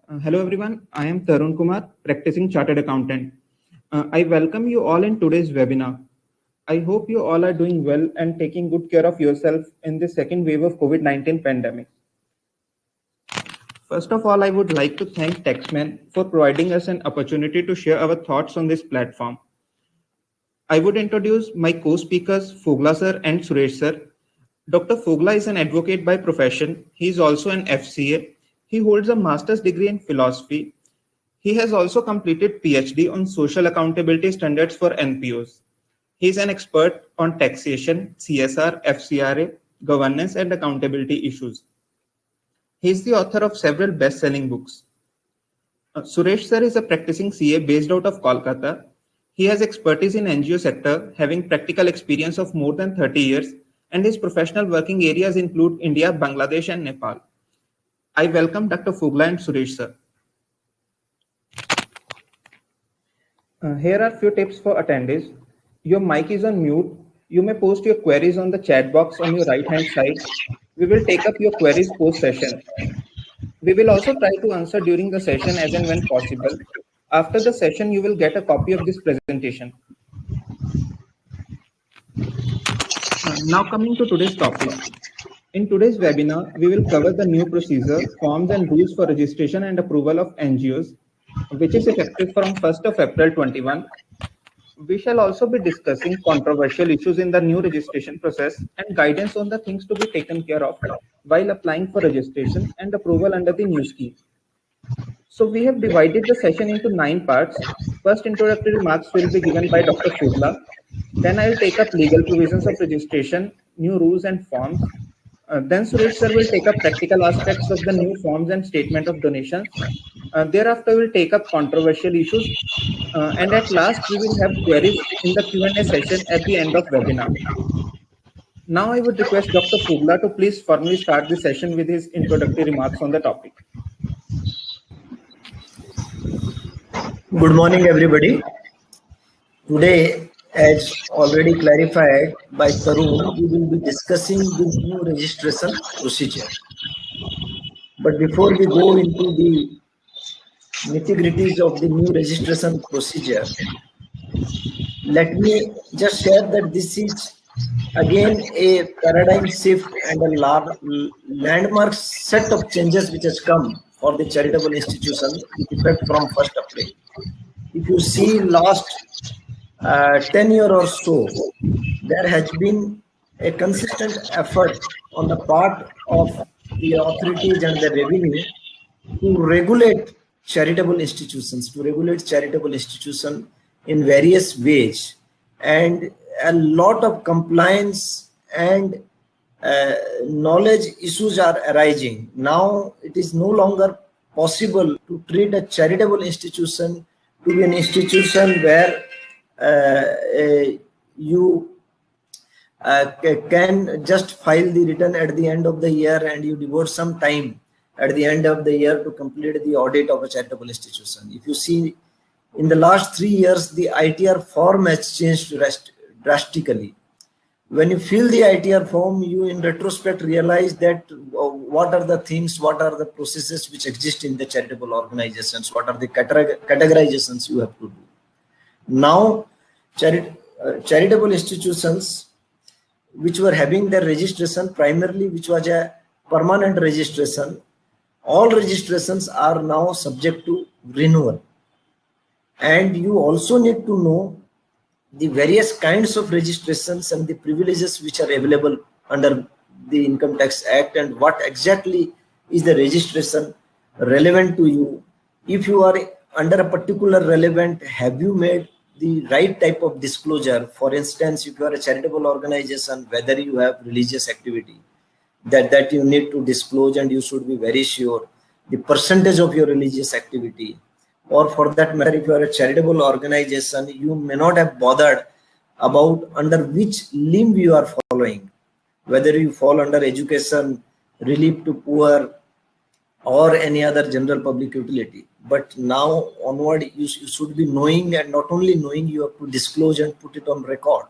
Hello everyone, I am Tarun Kumar, practicing chartered accountant. I welcome you all in today's webinar. I hope you all are doing well and taking good care of yourself in the second wave of COVID-19 pandemic. First of all, I would like to thank Taxman for providing us an opportunity to share our thoughts on this platform. I would introduce my co-speakers Fogla sir and Suresh sir. Dr. Fogla is an advocate by profession. He is also an FCA. He holds a master's degree in philosophy. He has also completed PhD on social accountability standards for NPOs. He is an expert on taxation, CSR, FCRA, governance and accountability issues. He is the author of several best-selling books. Suresh sir is a practicing CA based out of Kolkata. He has expertise in NGO sector, having practical experience of more than 30 years, and his professional working areas include India, Bangladesh, and Nepal. I welcome Dr. Fogla and Suresh sir. Here are few tips for attendees. Your mic is on mute. You may post your queries on the chat box on your right hand side. We will take up your queries post session. We will also try to answer during the session as and when possible. After the session, you will get a copy of this presentation. Now coming to today's topic. In today's webinar, we will cover the new procedure, forms and rules for registration and approval of NGOs, which is effective from 1st of April 21. We shall also be discussing controversial issues in the new registration process and guidance on the things to be taken care of while applying for registration and approval under the new scheme. So we have divided the session into 9 parts. First, introductory remarks will be given by Dr. Fogla. Then I will take up legal provisions of registration, new rules and forms. Then Suresh sir will take up practical aspects of the new forms and statement of donations. Thereafter, we will take up controversial issues. And at last, we will have queries in the Q&A session at the end of webinar. Now, I would request Dr. Fogla to please formally start the session with his introductory remarks on the topic. Good morning, everybody. Today, as already clarified by Tarun, we will be discussing the new registration procedure. But before we go into the nitty-gritties of the new registration procedure, let me just share that this is again a paradigm shift and a landmark set of changes which has come for the charitable institution with effect from 1st April. If you see last 10 years or so, there has been a consistent effort on the part of the authorities and the revenue to regulate charitable institutions, in various ways. And a lot of compliance and knowledge issues are arising. Now it is no longer possible to treat a charitable institution to be an institution where you can just file the return at the end of the year and you devote some time at the end of the year to complete the audit of a charitable institution. If you see, in the last 3 years, the ITR form has changed drastically. When you fill the ITR form, you in retrospect realize that what are the things, what are the processes which exist in the charitable organizations, what are the categorizations you have to do. Now, charitable institutions which were having their registration primarily, which was a permanent registration, all registrations are now subject to renewal. And you also need to know the various kinds of registrations and the privileges which are available under the Income Tax Act and what exactly is the registration relevant to you. If you are under a particular relevant, have you made the right type of disclosure? For instance, if you are a charitable organization, whether you have religious activity, that you need to disclose, and you should be very sure the percentage of your religious activity. Or for that matter, if you are a charitable organization, you may not have bothered about under which limb you are following, whether you fall under education, relief to poor, or any other general public utility. But now onward, you should be knowing, and not only knowing, you have to disclose and put it on record.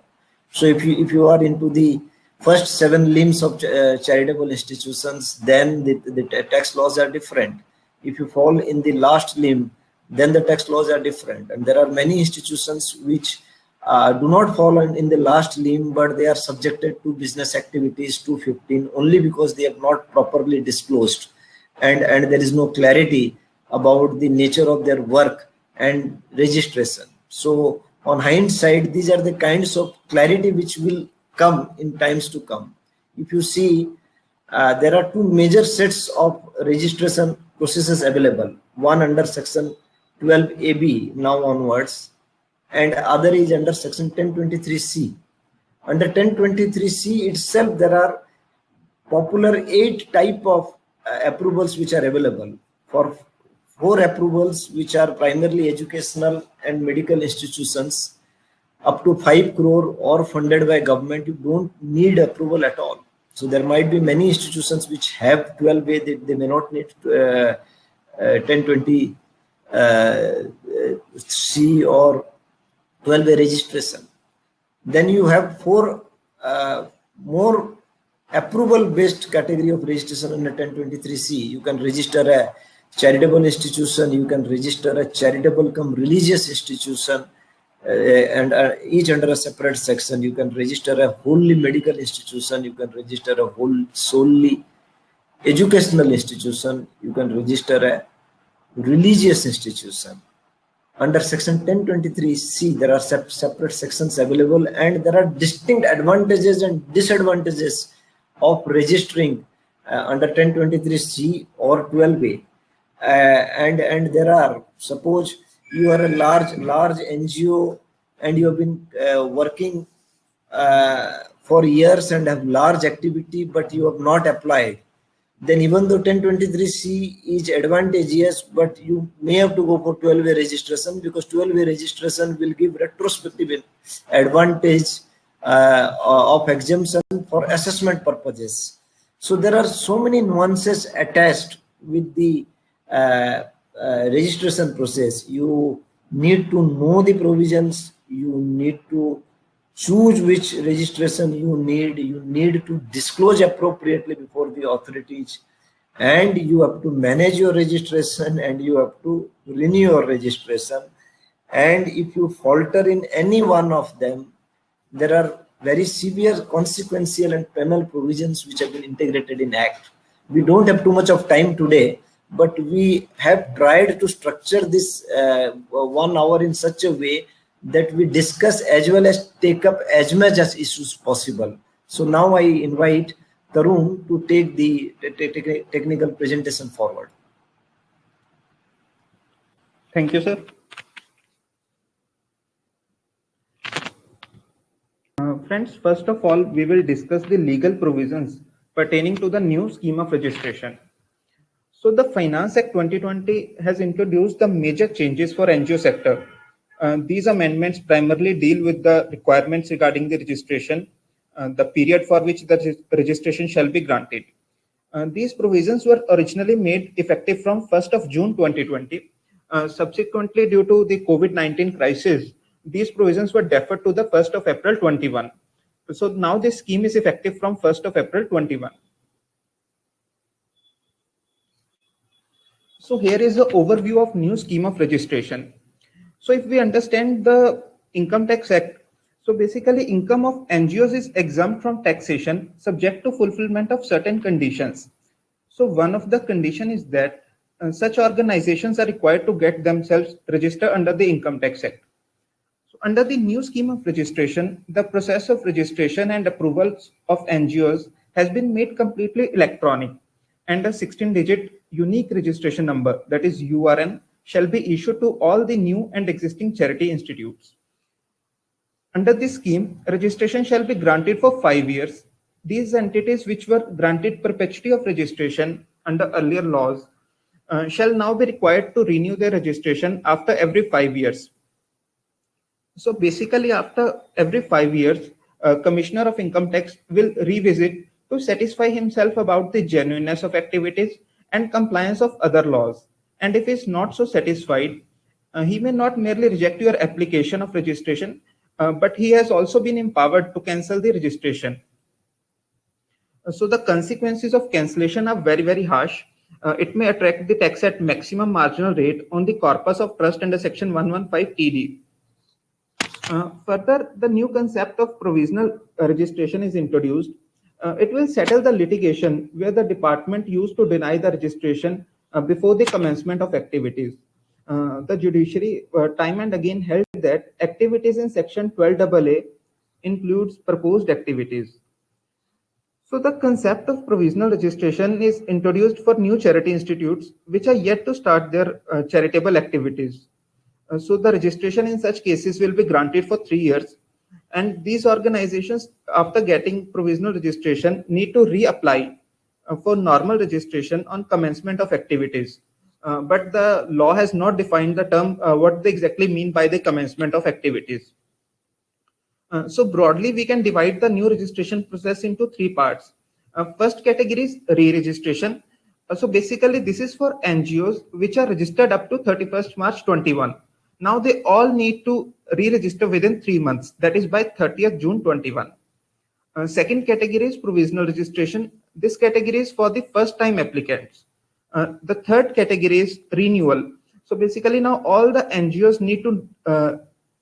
So if you are into the first 7 limbs of charitable institutions, then the tax laws are different. If you fall in the last limb, then the tax laws are different. And there are many institutions which do not fall in the last limb, but they are subjected to business activities 215 only because they have not properly disclosed, and there is no clarity about the nature of their work and registration. So on hindsight, these are the kinds of clarity which will come in times to come. If you see, there are two major sets of registration processes available, one under section 12AB now onwards, and other is under section 1023C. Under 1023C itself, there are popular 8 type of approvals which are available. For 4 approvals which are primarily educational and medical institutions up to 5 crore or funded by government, you don't need approval at all. So there might be many institutions which have 12A, they may not need 1020C or 12A registration. Then you have 4 more approval based category of registration under 1023C. You can register a charitable institution, you can register a charitable cum religious institution, and each under a separate section. You can register a wholly medical institution, you can register a solely educational institution, you can register a religious institution. Under section 1023C, there are separate sections available, and there are distinct advantages and disadvantages of registering under 1023C or 12A. And there are, suppose you are a large NGO and you have been working for years and have large activity, but you have not applied. Then even though 1023C is advantageous, but you may have to go for 12A registration, because 12A registration will give retrospective advantage of exemption for assessment purposes. So there are so many nuances attached with the registration process. You need to know the provisions, you need to choose which registration you need to disclose appropriately before the authorities, and you have to manage your registration, and you have to renew your registration. And if you falter in any one of them, there are very severe consequential and penal provisions which have been integrated in Act. We don't have too much of time today, but we have tried to structure this 1 hour in such a way that we discuss as well as take up as much as issues possible. So now I invite Tarun to take the technical presentation forward. Thank you, sir. Friends, first of all, we will discuss the legal provisions pertaining to the new scheme of registration. So the Finance Act 2020 has introduced the major changes for NGO sector. These amendments primarily deal with the requirements regarding the registration, the period for which the registration shall be granted. These provisions were originally made effective from 1st of June 2020. Subsequently, due to the COVID-19 crisis, these provisions were deferred to the 1st of April 21. So now this scheme is effective from 1st of April 21. So here is the overview of new scheme of registration. So if we understand the Income Tax Act, so basically income of NGOs is exempt from taxation subject to fulfillment of certain conditions. So one of the condition is that such organizations are required to get themselves registered under the Income Tax Act. So under the new scheme of registration, the process of registration and approvals of NGOs has been made completely electronic, and a 16-digit unique registration number, that is URN, shall be issued to all the new and existing charity institutes. Under this scheme, registration shall be granted for 5 years. These entities which were granted perpetuity of registration under earlier laws shall now be required to renew their registration after every 5 years. So basically, after every 5 years, Commissioner of Income Tax will revisit to satisfy himself about the genuineness of activities and compliance of other laws. And if he is not so satisfied, he may not merely reject your application of registration, but he has also been empowered to cancel the registration. So the consequences of cancellation are very, very harsh. It may attract the tax at maximum marginal rate on the corpus of trust under Section 115 TD. Further, the new concept of provisional registration is introduced. It will settle the litigation where the department used to deny the registration before the commencement of activities. The judiciary time and again held that activities in Section 12AA includes proposed activities. So the concept of provisional registration is introduced for new charity institutes which are yet to start their charitable activities. So the registration in such cases will be granted for 3 years, and these organizations, after getting provisional registration, need to reapply for normal registration on commencement of activities. But the law has not defined the term what they exactly mean by the commencement of activities. So broadly, we can divide the new registration process into 3 parts. First category is re-registration. So basically, this is for NGOs which are registered up to 31st March 21. Now they all need to re-register within 3 months, that is by 30th June 21. Second category is provisional registration. This category is for the first time applicants. The third category is renewal. So basically now all the NGOs need to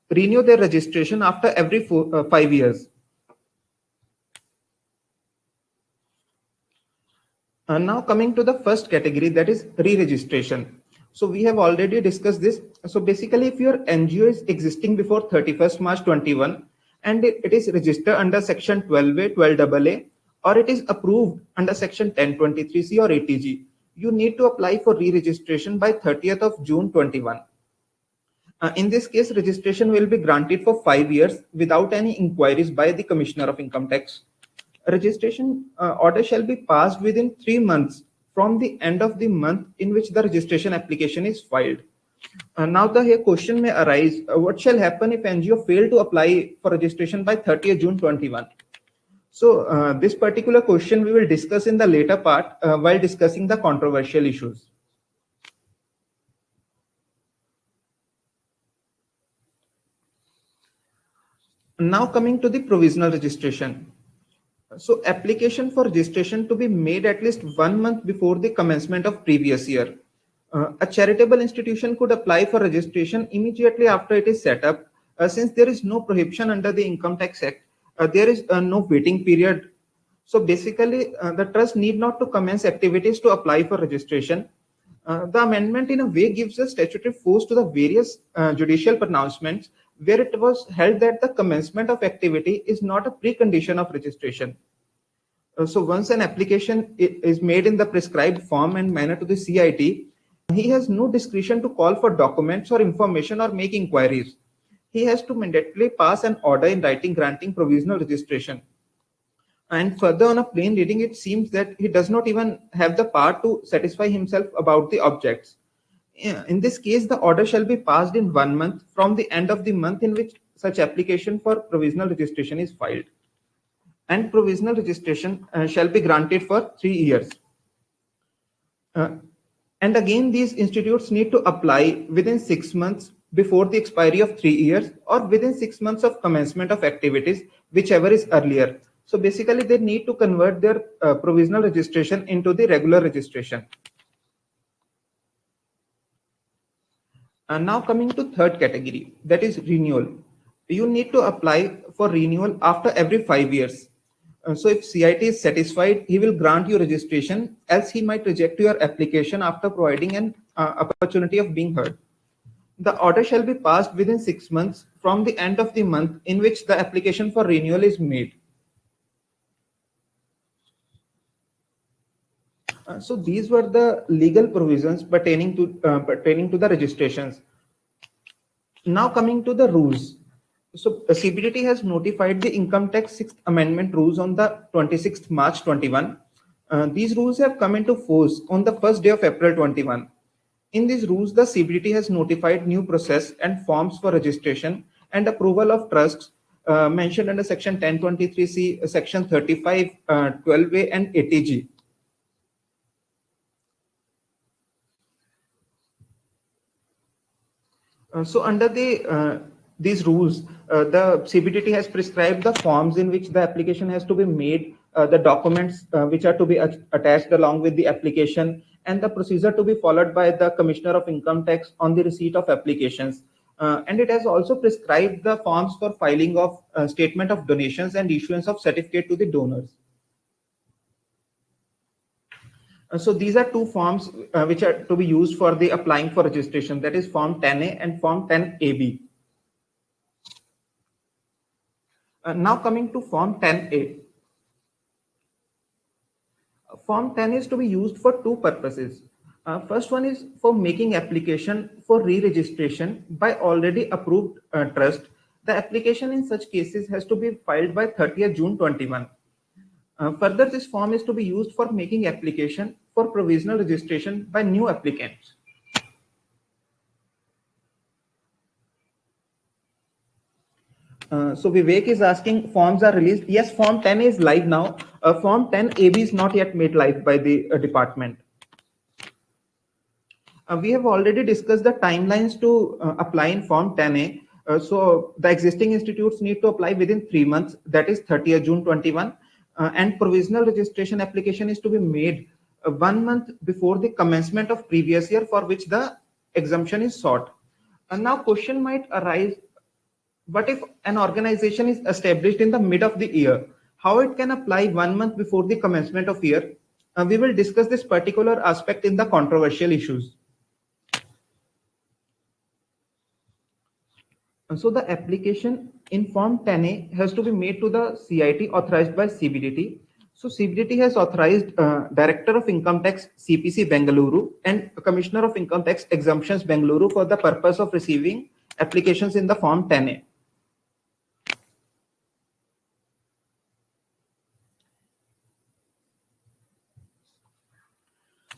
renew their registration after every 5 years. Now coming to the first category, that is re-registration. So we have already discussed this. So basically, if your NGO is existing before 31st March 21 and it is registered under Section 12A, 12AA, or it is approved under Section 1023C or ATG, you need to apply for re-registration by 30th of June 21. In this case, registration will be granted for 5 years without any inquiries by the Commissioner of Income Tax. A registration order shall be passed within 3 months from the end of the month in which the registration application is filed. Now the question may arise, what shall happen if NGO fail to apply for registration by 30th June 21? So this particular question we will discuss in the later part while discussing the controversial issues. Now coming to the provisional registration. So application for registration to be made at least 1 month before the commencement of previous year. A charitable institution could apply for registration immediately after it is set up. Since there is no prohibition under the Income Tax Act, there is no waiting period. So basically, the trust need not to commence activities to apply for registration. The amendment in a way gives a statutory force to the various judicial pronouncements where it was held that the commencement of activity is not a precondition of registration. So once an application is made in the prescribed form and manner to the CIT, he has no discretion to call for documents or information or make inquiries. He has to mandatorily pass an order in writing granting provisional registration. And further, on a plain reading, it seems that he does not even have the power to satisfy himself about the objects. In this case, the order shall be passed in 1 month from the end of the month in which such application for provisional registration is filed. And provisional registration shall be granted for 3 years. And again, these institutes need to apply within 6 months before the expiry of 3 years or within 6 months of commencement of activities, whichever is earlier. So basically, they need to convert their provisional registration into the regular registration. And now coming to third category, that is renewal. You need to apply for renewal after every 5 years. So if CIT is satisfied, he will grant you registration, else he might reject your application after providing an opportunity of being heard. The order shall be passed within 6 months from the end of the month in which the application for renewal is made. So these were the legal provisions pertaining to the registrations. Now coming to the rules. So CBDT has notified the Income Tax 6th Amendment rules on the 26th March 21. These rules have come into force on the first day of April 21. In these rules, the CBDT has notified new process and forms for registration and approval of trusts mentioned under Section 1023C, Section 35, 12A and ATG. So under these rules, the CBDT has prescribed the forms in which the application has to be made, the documents which are to be attached along with the application, and the procedure to be followed by the Commissioner of Income Tax on the receipt of applications. And it has also prescribed the forms for filing of statement of donations and issuance of certificate to the donors. So these are two forms which are to be used for the applying for registration, that is Form 10A and Form 10AB. Now coming to Form 10A. Form 10 is to be used for two purposes. First one is for making application for re-registration by already approved trust. The application in such cases has to be filed by 30th June 21. Further, this form is to be used for making application for provisional registration by new applicants. So Vivek is asking, forms are released. Yes, Form 10 is live now. Form 10AB is not yet made live by the department. We have already discussed the timelines to apply in Form 10A. So the existing institutes need to apply within 3 months, that is 30th June 21. And provisional registration application is to be made 1 month before the commencement of previous year for which the exemption is sought. And now question might arise, what if an organization is established in the mid of the year? How it can apply 1 month before the commencement of year? We will discuss this particular aspect in the controversial issues. And so the application in Form 10A has to be made to the CIT authorized by CBDT. So CBDT has authorized Director of Income Tax CPC Bengaluru and Commissioner of Income Tax Exemptions Bengaluru for the purpose of receiving applications in the Form 10A.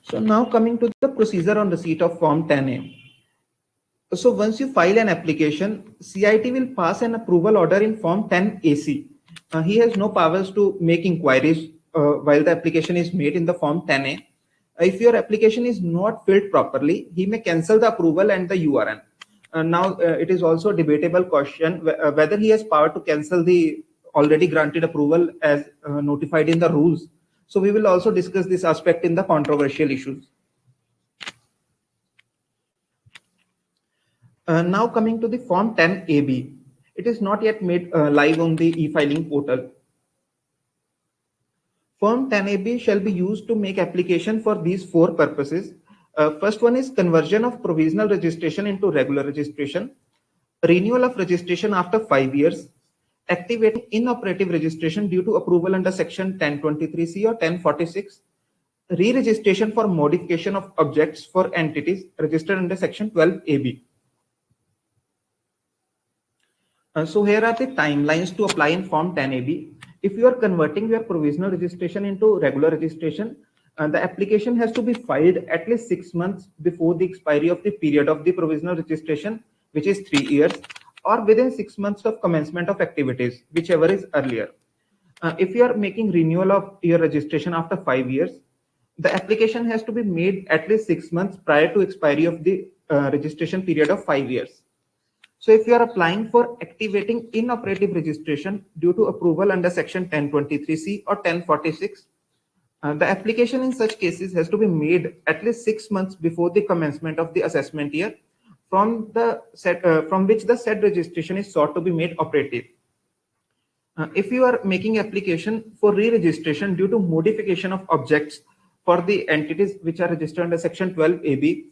So now coming to the procedure on receipt of Form 10A. So once you file an application, CIT will pass an approval order in Form 10AC. He has no powers to make inquiries while the application is made in the Form 10A. If your application is not filled properly, he may cancel the approval and the URN. Now, it is also a debatable question whether he has power to cancel the already granted approval as notified in the rules. So we will also discuss this aspect in the controversial issues. Now coming to the Form 10AB. It is not yet made live on the e-filing portal. Form 10AB shall be used to make application for these four purposes. First one is conversion of provisional registration into regular registration, renewal of registration after 5 years, activating inoperative registration due to approval under Section 1023C or 1046, re-registration for modification of objects for entities registered under Section 12AB. So here are the timelines to apply in Form 10AB. If you are converting your provisional registration into regular registration, the application has to be filed at least 6 months before the expiry of the period of the provisional registration, which is 3 years, or within 6 months of commencement of activities, whichever is earlier. If you are making renewal of your registration after 5 years, the application has to be made at least 6 months prior to expiry of the registration period of 5 years. So if you are applying for activating inoperative registration due to approval under Section 1023C or 1046, the application in such cases has to be made at least 6 months before the commencement of the assessment year from which the said registration is sought to be made operative. If you are making application for re-registration due to modification of objects for the entities which are registered under Section 12AB,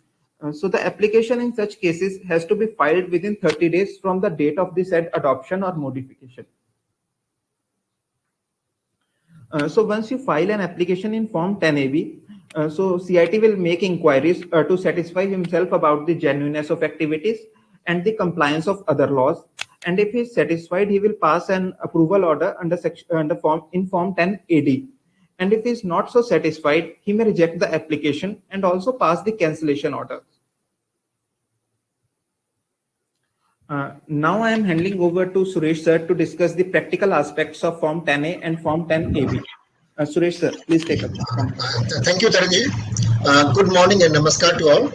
so the application in such cases has to be filed within 30 days from the date of the said adoption or modification. So once you file an application in Form 10AB, so CIT will make inquiries to satisfy himself about the genuineness of activities and the compliance of other laws. And if he is satisfied, he will pass an approval order in Form 10AD. And if he is not so satisfied, he may reject the application and also pass the cancellation order. Now I am handing over to Suresh sir to discuss the practical aspects of Form 10A and Form 10AB. Suresh sir, please take up. Thank you, Taranjeev. Good morning and namaskar to all.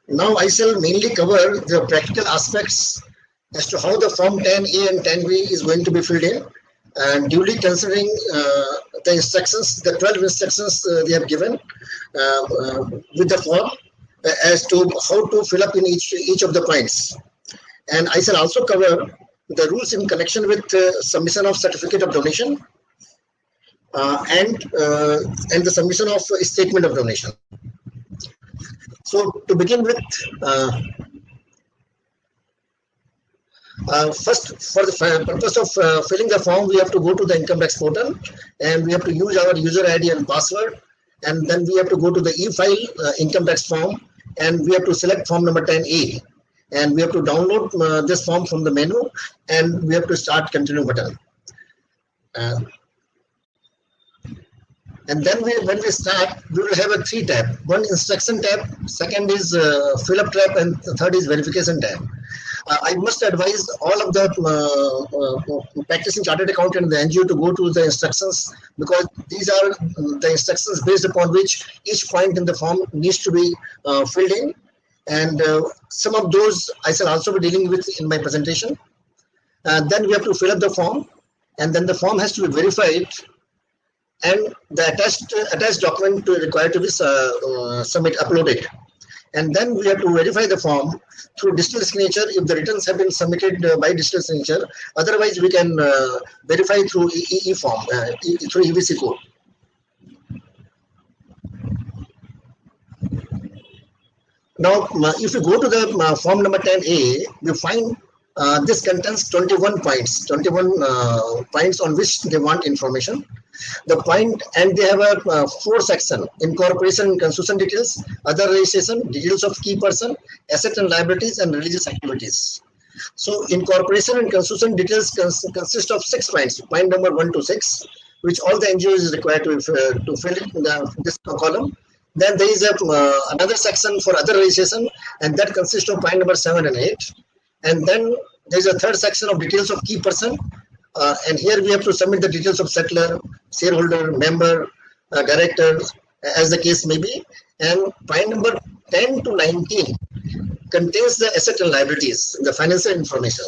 Now I shall mainly cover the practical aspects as to how the Form 10A and 10B is going to be filled in. and duly considering the instructions, the 12 instructions they have given with the form as to how to fill up in each of the points. And I shall also cover the rules in connection with submission of certificate of donation and the submission of a statement of donation. So to begin with, first, for the purpose of filling the form, we have to go to the income tax portal and we have to use our user ID and password, and then we have to go to the e-file income tax form, and we have to select form number 10A, and we have to download this form from the menu, and we have to start continue button. And then when we start, we will have a 3 tab. One instruction tab, second is fill up tab, and the third is verification tab. I must advise all of the practicing chartered accountant and the NGO to go to the instructions, because these are the instructions based upon which each point in the form needs to be filled in. And some of those I shall also be dealing with in my presentation. Then we have to fill up the form, and then the form has to be verified, and the attached document required to be uploaded. And then we have to verify the form through digital signature if the returns have been submitted by digital signature. Otherwise, we can verify through e-form, through EVC code. Now, if you go to the form number 10A, you find this contains 21 points, 21 points on which they want information. The point, and they have a 4 section: incorporation and constitution details, other registration, details of key person, asset and liabilities, and religious activities. So incorporation and constitution details consist of 6 points, point number 1 to 6, which all the NGOs is required to fill in this column. Then there is another section for other registration, and that consists of point number 7 and 8. And then there is a third section of details of key person. And here we have to submit the details of settler, shareholder, member, director, as the case may be. And point number 10 to 19 contains the asset and liabilities, the financial information.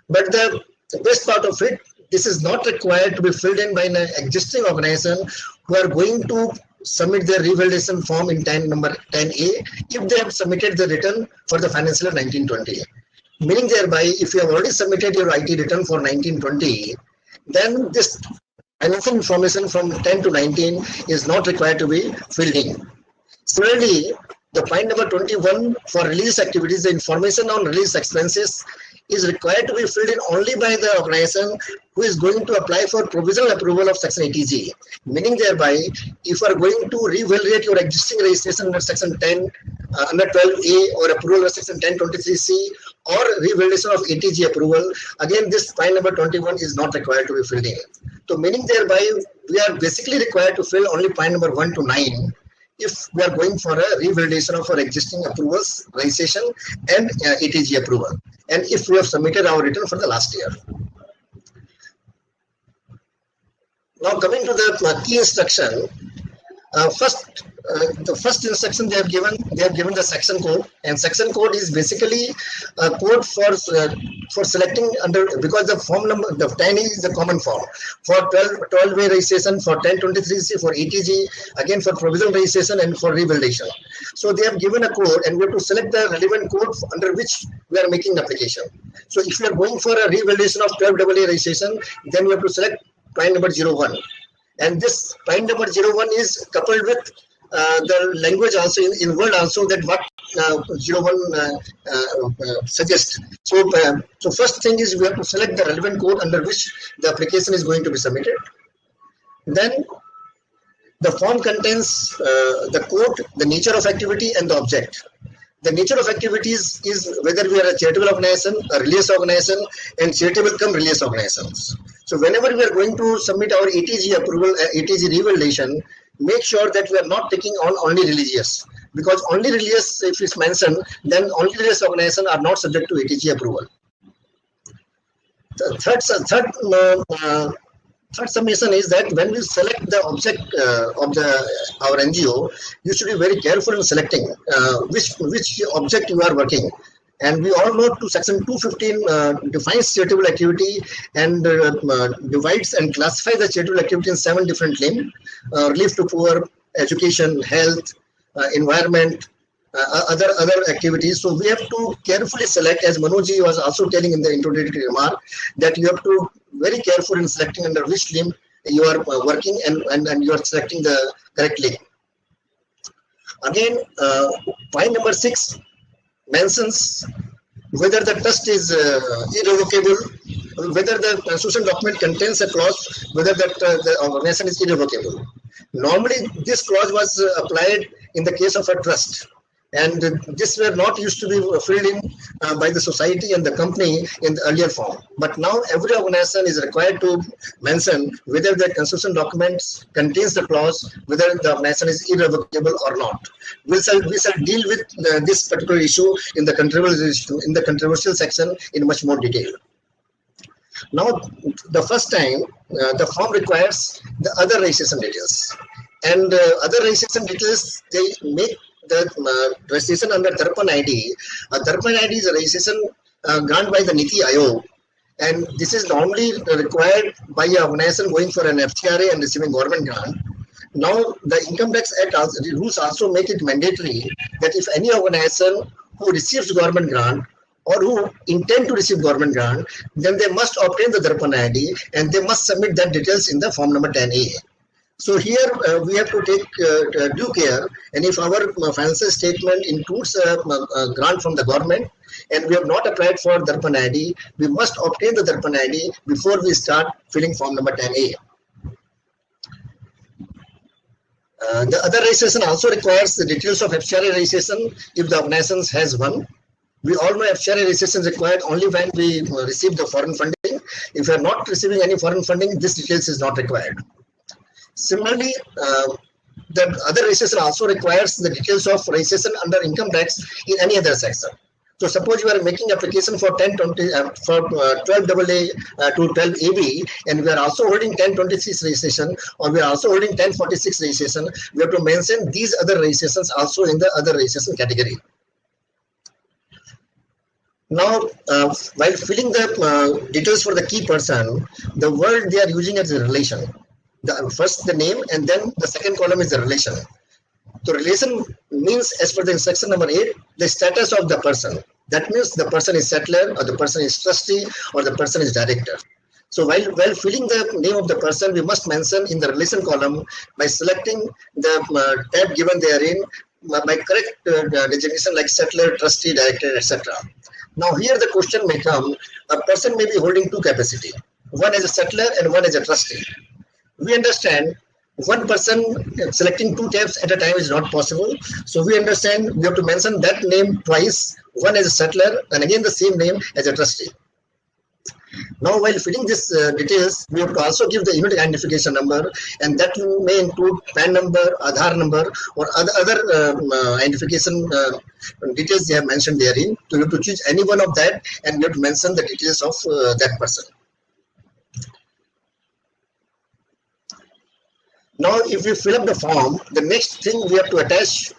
But the best part of it, this is not required to be filled in by an existing organization who are going to submit their revalidation form in number 10A if they have submitted the return for the financial year 1920. Meaning thereby, if you have already submitted your IT return for 1920, then this financial information from 10 to 19 is not required to be filled in. Similarly, the point number 21 for religious activities, the information on religious expenses is required to be filled in only by the organization who is going to apply for provisional approval of Section 80G. Meaning thereby, if you are going to revalidate your existing registration under Section 10, under 12A, or approval under Section 1023C, or revalidation of 80G approval, again this point number 21 is not required to be filled in. So meaning thereby, we are basically required to fill only point number 1 to 9 if we are going for a revalidation of our existing approvals, registration, and 80G approval, and if we have submitted our return for the last year. Now coming to the key instruction, the first instruction they have given the section code, and section code is basically a code for selecting under, because the form number, the 10 is the common form for 12-way registration, for 1023C, for 80G, again for provisional registration and for revalidation. So they have given a code, and we have to select the relevant code under which we are making the application. So if you are going for a revalidation of 12AA registration, then we have to select point number 01. And this point number 01 is coupled with the language also in word also, that what 01 suggests. So first thing is we have to select the relevant code under which the application is going to be submitted. Then the form contains the code, the nature of activity, and the object. The nature of activities is whether we are a charitable organization, a religious organization, and charitable come religious organizations. So whenever we are going to submit our 80G approval, 80G revalidation, make sure that we are not taking on only religious, because only religious, if it's mentioned, then only religious organizations are not subject to 80G approval. The third submission is that when we select the object of our NGO, you should be very careful in selecting which object you are working. And we all know to section 215 defines charitable activity and divides and classifies the charitable activity in 7 different limbs: relief to poor, education, health, environment, other activities. So we have to carefully select, as Manoj was also telling in the introductory remark, that you have to very careful in selecting under which limb you are working, and you are selecting the correct limb. Again, point number 6 mentions whether the trust is irrevocable, whether the constitution document contains a clause whether the organization is irrevocable. Normally, this clause was applied in the case of a trust, and this were not used to be filled in by the society and the company in the earlier form. But now every organization is required to mention whether the constitution documents contains the clause whether the organization is irrevocable or not. We shall deal with this particular issue in the controversial section in much more detail. Now, the first time the form requires the other registration details, and other registration details, they make the registration under Darpan ID. Darpan ID is a registration granted by the NITI Aayog, and this is normally required by an organization going for an FCRA and receiving government grant. Now, the Income Tax Act rules also make it mandatory that if any organization who receives government grant or who intend to receive government grant, then they must obtain the Darpan ID and they must submit that details in the form number 10A. So here we have to take due care, and if our financial statement includes a grant from the government and we have not applied for Darpan ID, we must obtain the Darpan ID before we start filling form number 10A. The other registration also requires the details of FCRA registration if the organization has one. We all know FCRA registration is required only when we receive the foreign funding. If we are not receiving any foreign funding, this details is not required. Similarly, the other registration also requires the details of registration under income tax in any other section. So suppose you are making application for 12AA to 12AB, and we are also holding 1026 registration, or we are also holding 1046 registration, we have to mention these other registrations also in the other registration category. Now, while filling the details for the key person, the word they are using as a relation. First the name, and then the second column is the relation. So relation means, as per the instruction number 8, the status of the person. That means the person is settler, or the person is trustee, or the person is director. So while filling the name of the person, we must mention in the relation column by selecting the tab given therein by correct designation like settler, trustee, director, etc. Now here the question may come, a person may be holding two capacity, one as a settler and one as a trustee. We understand one person selecting two tabs at a time is not possible. So we understand we have to mention that name twice, one as a settler and again the same name as a trustee. Now, while filling these details, we have to also give the unit identification number, and that may include PAN number, Aadhaar number, or other identification details they have mentioned therein. So you have to choose any one of that, and you have to mention the details of that person. Now, if we fill up the form, the next thing we have to attach,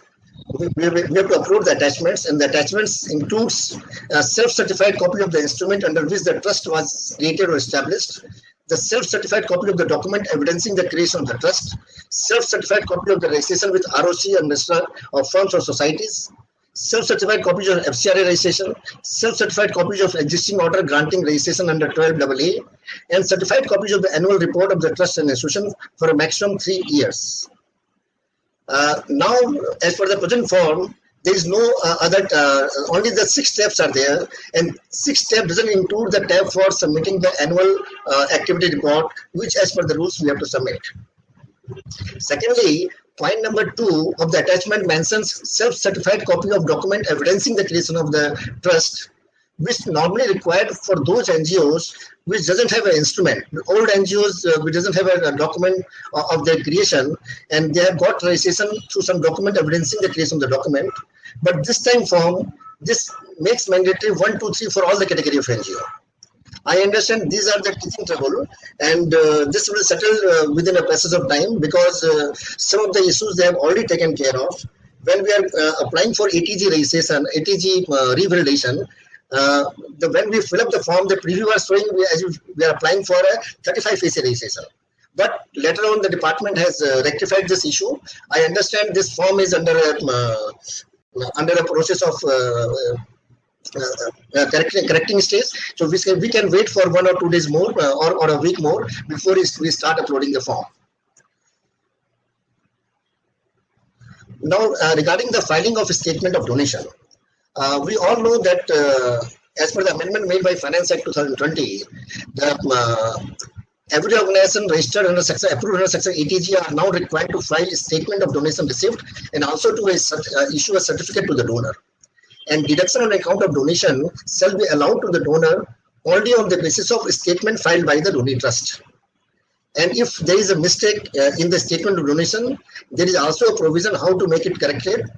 we have to upload the attachments, and the attachments includes a self-certified copy of the instrument under which the trust was created or established, the self-certified copy of the document evidencing the creation of the trust, self-certified copy of the registration with ROC and registrar of firms or societies, self-certified copies of FCRA registration, self-certified copies of existing order granting registration under 12AA, and certified copies of the annual report of the trust and institution for a maximum 3 years. Now, as per the present form, there is no only the 6 steps are there, and 6 steps doesn't include the tab for submitting the annual activity report, which as per the rules we have to submit. Secondly, point number 2 of the attachment mentions self-certified copy of document evidencing the creation of the trust, which normally required for those NGOs which doesn't have an instrument. Old NGOs which doesn't have a document of their creation, and they have got registration through some document evidencing the creation of the document. But this time form, this makes mandatory 1, 2, 3 for all the category of NGO. I understand these are the teaching trouble, and this will settle within a passage of time, because some of the issues they have already taken care of. when we are applying for ATG registration, ATG revalidation, when we fill up the form, the preview was showing we are applying for a 35 face registration. But later on, the department has rectified this issue. I understand this form is under a process of correcting stage. So we can wait for 1 or 2 days more or a week more before we start uploading the form. Now, regarding the filing of a statement of donation, we all know that as per the amendment made by Finance Act 2020, every organization registered under section, approved under section ATG are now required to file a statement of donation received and also to issue a certificate to the donor. And deduction on account of donation shall be allowed to the donor only on the basis of a statement filed by the donee trust. And if there is a mistake in the statement of donation, there is also a provision how to make it corrected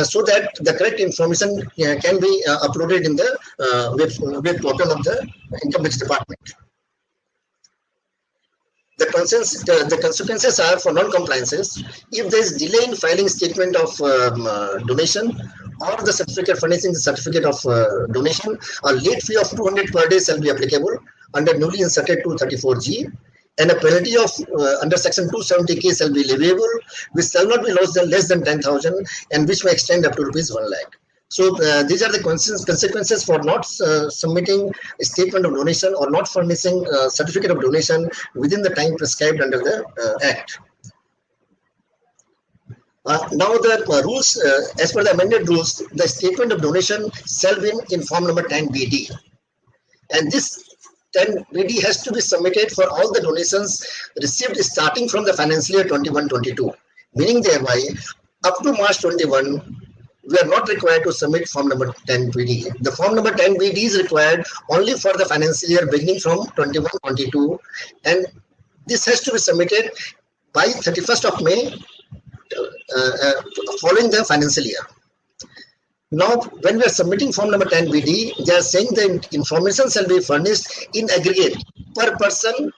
so that the correct information can be uploaded in the web portal of the Income Tax Department. The consequences are for non-compliances. If there is delay in filing statement of donation or the certificate furnishing the certificate of donation, a late fee of 200 per day shall be applicable under newly inserted 234G, and a penalty of under section 270K shall be leviable, which shall not be less than 10,000 and which may extend up to rupees 1 lakh. So these are the consequences for not submitting a statement of donation or not furnishing a certificate of donation within the time prescribed under the Act. Now the rules, as per the amended rules, the statement of donation shall be in form number 10BD. And this 10BD has to be submitted for all the donations received starting from the financial year 21-22, meaning thereby up to March 21, we are not required to submit form number 10BD. The form number 10BD is required only for the financial year beginning from 21-22, and this has to be submitted by 31st of May following the financial year. Now, when we are submitting form number 10BD, they are saying the information shall be furnished in aggregate per person.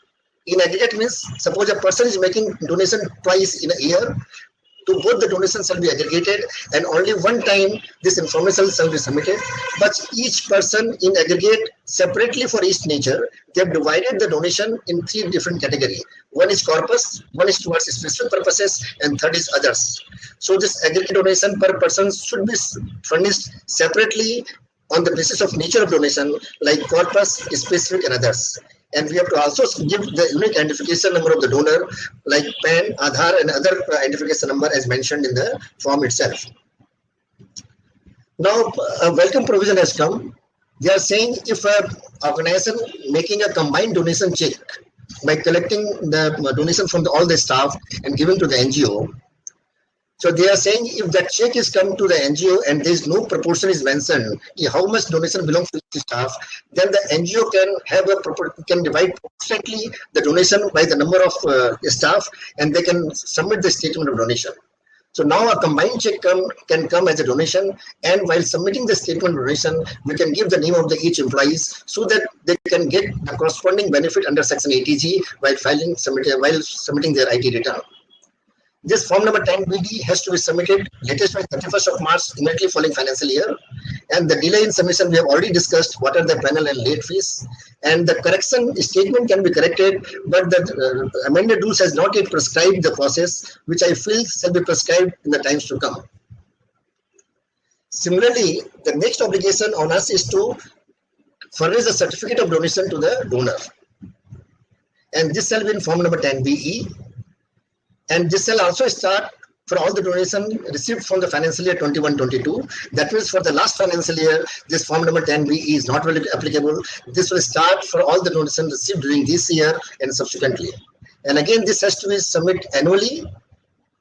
In aggregate means, suppose a person is making donation twice in a year, to both the donations shall be aggregated and only one time this information shall be submitted. But each person in aggregate separately for each nature, they have divided the donation in 3 different categories. One is corpus, one is towards specific purposes, and third is others. So this aggregate donation per person should be furnished separately on the basis of nature of donation, like corpus, specific, and others. And we have to also give the unique identification number of the donor, like PAN, Aadhaar, and other identification number as mentioned in the form itself. Now, a welcome provision has come. They are saying if an organization making a combined donation check by collecting the donation from all the staff and giving to the NGO, so they are saying if that check is come to the NGO and there is no proportion is mentioned, how much donation belongs to the staff, then the NGO can divide proportionately the donation by the number of staff, and they can submit the statement of donation. So now a combined check can come as a donation, and while submitting the statement of donation, we can give the name of each employees so that they can get the corresponding benefit under section ATG while submitting their IT return. This form number 10BD has to be submitted latest by 31st of March, immediately following financial year. And the delay in submission, we have already discussed what are the penal and late fees. And the correction statement can be corrected, but the amended rules has not yet prescribed the process, which I feel shall be prescribed in the times to come. Similarly, the next obligation on us is to furnish a certificate of donation to the donor. And this shall be in form number 10BE. And this shall also start for all the donation received from the financial year 21-22. That means for the last financial year, this form number 10BE is not really applicable. This will start for all the donation received during this year and subsequently. And again, this has to be submitted annually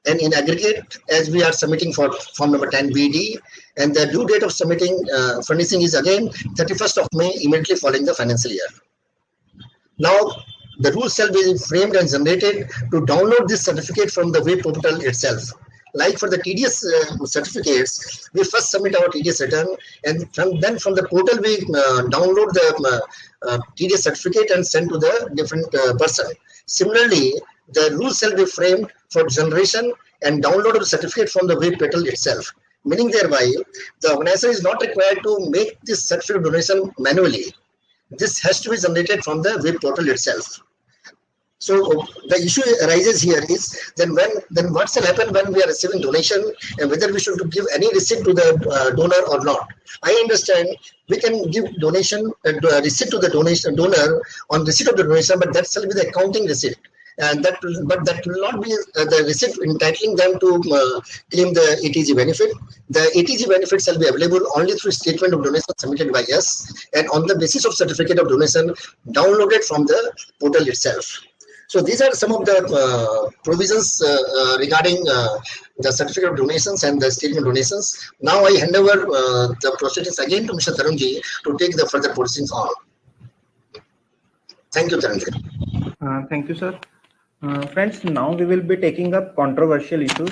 and in aggregate as we are submitting for form number 10BD. And the due date of submitting furnishing is again 31st of May, immediately following the financial year. Now, the rules shall be framed and generated to download this certificate from the web portal itself. Like for the TDS certificates, we first submit our TDS return, and then from the portal we download the TDS certificate and send to the different person. Similarly, the rules shall be framed for generation and download the certificate from the web portal itself. Meaning thereby, the organizer is not required to make this certificate donation manually. This has to be generated from the web portal itself. So the issue arises here is then what will happen when we are receiving donation and whether we should give any receipt to the donor or not. I understand we can give donation receipt to the donor on receipt of the donation, but that shall be the accounting receipt. And that will not be the receipt entitling them to claim the ATG benefit. The ATG benefit shall be available only through statement of donation submitted by us and on the basis of certificate of donation downloaded from the portal itself. So these are some of the provisions regarding the certificate of donations and the statement of donations. Now I hand over the proceedings again to Mr. Tarunji to take the further proceedings on. Thank you, Tarunji. Thank you, sir. Friends, now we will be taking up controversial issues.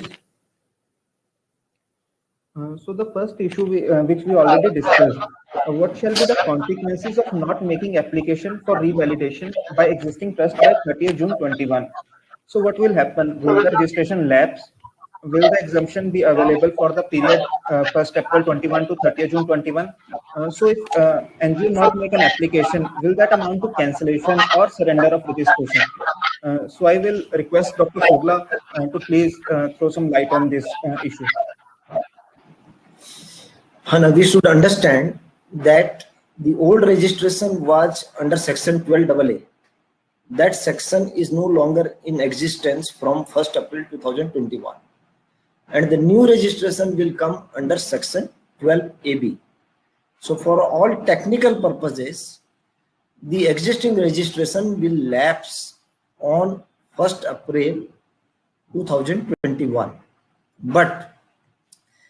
So the first issue which we already discussed, what shall be the consequences of not making application for revalidation by existing trust by 30th June 21? So what will happen? Will the registration lapse? Will the exemption be available for the period 1st April 21 to 30th June 21? So if NGO not make an application, will that amount to cancellation or surrender of registration? So I will request Dr. Fogla to please throw some light on this issue. Hana, we should understand that the old registration was under section 12AA. That section is no longer in existence from 1st April 2021. And the new registration will come under section 12AB. So for all technical purposes, the existing registration will lapse on 1st April 2021. But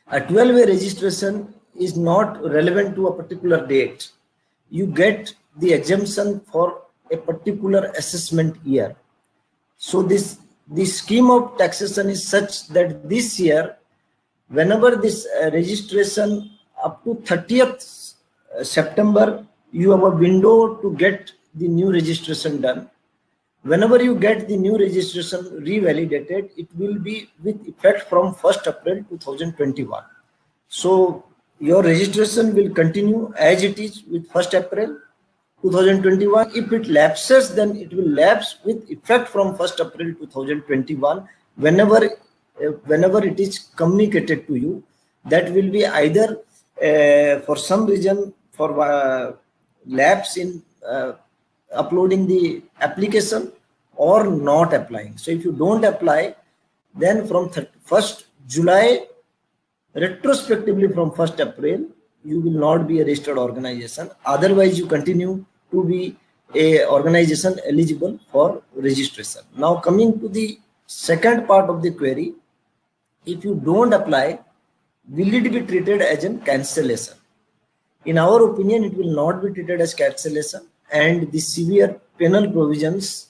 a 12A registration is not relevant to a particular date. You get the exemption for a particular assessment year. So the scheme of taxation is such that this year, whenever this registration up to 30th September, you have a window to get the new registration done. Whenever you get the new registration revalidated, it will be with effect from 1st April 2021. So your registration will continue as it is with 1st April 2021. If it lapses, then it will lapse with effect from 1st April 2021 whenever it is communicated to you. That will be either for some reason for lapse in uploading the application or not applying. So if you don't apply, then from 1st July, retrospectively from 1st April, you will not be a registered organization. Otherwise, you continue to be a organization eligible for registration. Now coming to the second part of the query, if you don't apply, will it be treated as a cancellation? In our opinion, it will not be treated as cancellation, and the severe penal provisions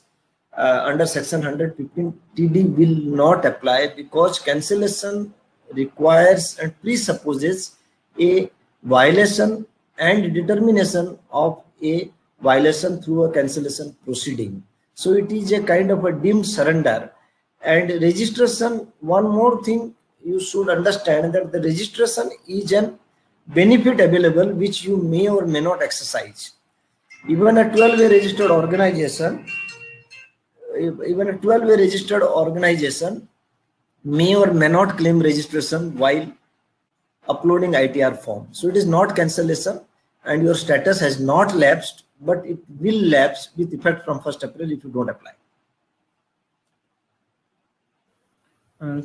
under section 115 TD will not apply, because cancellation requires and presupposes a violation and determination of a violation through a cancellation proceeding. So it is a kind of a deemed surrender. And registration, one more thing you should understand, that the registration is a benefit available which you may or may not exercise. Even a 12A registered organization, may or may not claim registration while uploading ITR form. So it is not cancellation, and your status has not lapsed, but it will lapse with effect from 1st April if you don't apply.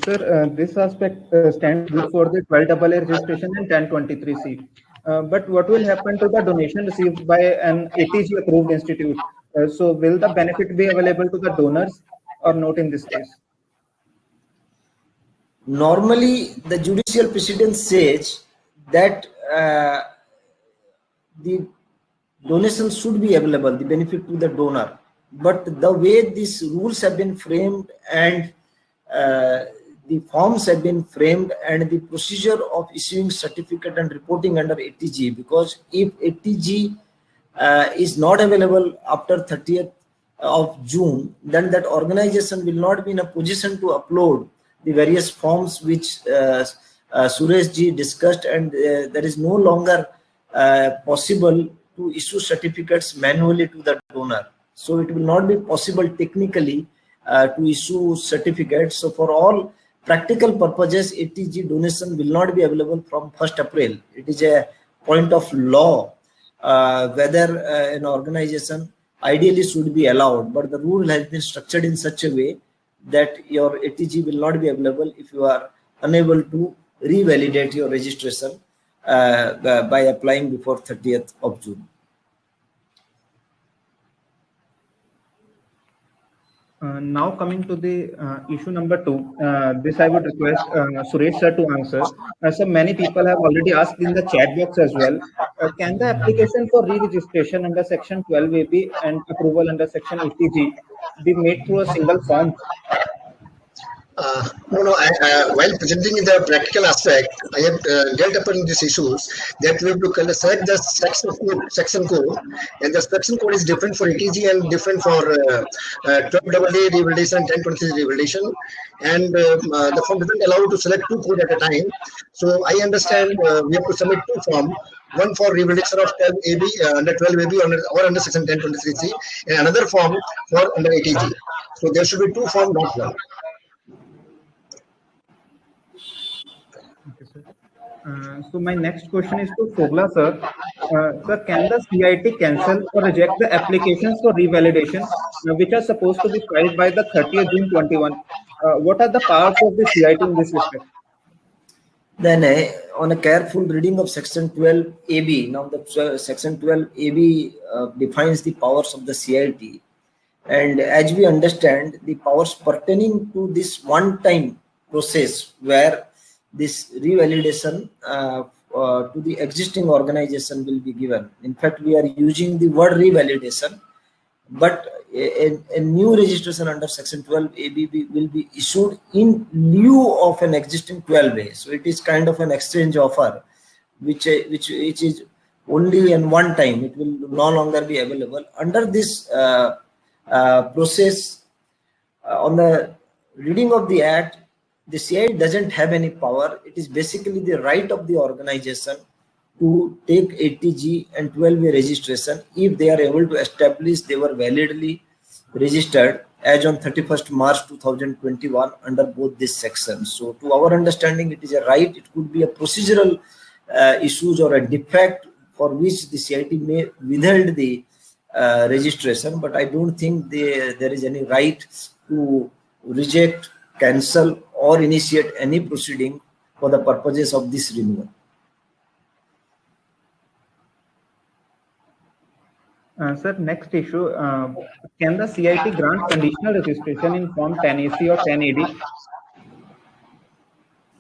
Sir, this aspect stands good for the 12AA registration and 1023C. But what will happen to the donation received by an ATG approved institute? So will the benefit be available to the donors or not in this case? Normally, the judicial precedent says that the donation should be available, the benefit to the donor. But the way these rules have been framed and the forms have been framed and the procedure of issuing certificate and reporting under ATG, because if ATG is not available after 30th of June, then that organization will not be in a position to upload the various forms which Suresh ji discussed, and there is no longer possible to issue certificates manually to the donor. So it will not be possible technically to issue certificates. So for all practical purposes, ATG donation will not be available from 1st April. It is a point of law whether an organization ideally should be allowed, but the rule has been structured in such a way that your ATG will not be available if you are unable to revalidate your registration by applying before 30th of June. Now coming to the issue number 2, this I would request Suresh sir to answer. So many people have already asked in the chat box as well. Can the application for re-registration under section 12AB and approval under section 80G be made through a single form? No. While presenting in the practical aspect, I have dealt upon these issues that we have to select the section code, and the section code is different for ATG and different for 12AA revalidation and 1023 revalidation, and the form doesn't allow you to select 2 codes at a time. So I understand we have to submit 2 forms. One for revalidation of 12AB under 12AB or under section 1023C, and another form for under ATG. So there should be 2 forms, not 1. Okay, sir. So my next question is to Fogla sir. Sir, can the CIT cancel or reject the applications for revalidation which are supposed to be filed by the 30th June 21? What are the powers of the CIT in this respect? Then on a careful reading of section 12AB, now the section 12AB defines the powers of the CIT, and as we understand, the powers pertaining to this one-time process where this revalidation to the existing organization will be given. In fact, we are using the word revalidation, but a new registration under section 12AB will be issued in lieu of an existing 12A. So it is kind of an exchange offer, which is only in one time. It will no longer be available under this process. On the reading of the act, the CIT doesn't have any power. It is basically the right of the organization to take ATG and 12A registration if they are able to establish they were validly registered as on 31st March 2021 under both these sections. So to our understanding, it is a right. It could be a procedural issues or a defect for which the CIT may withhold the registration, but I don't think there is any right to reject, cancel or initiate any proceeding for the purposes of this renewal. Sir, next issue, can the CIT grant conditional registration in Form 10AC or 10AD?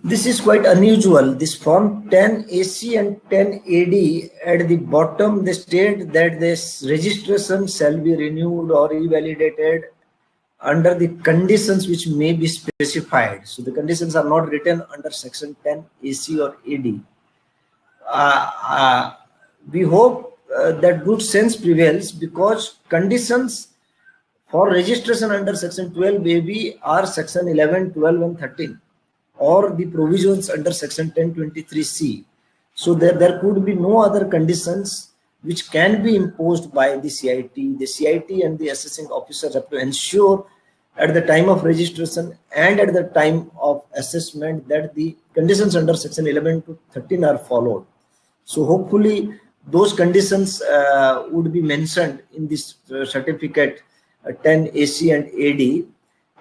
This is quite unusual. This Form 10AC and 10AD, at the bottom they state that this registration shall be renewed or revalidated under the conditions which may be specified. So the conditions are not written under section 10AC or AD. We hope that good sense prevails, because conditions for registration under section 12AB are section 11, 12 and 13, or the provisions under section 1023C. So there could be no other conditions which can be imposed by the CIT. The CIT and the assessing officers have to ensure at the time of registration and at the time of assessment that the conditions under section 11 to 13 are followed. So hopefully those conditions would be mentioned in this certificate 10AC and AD,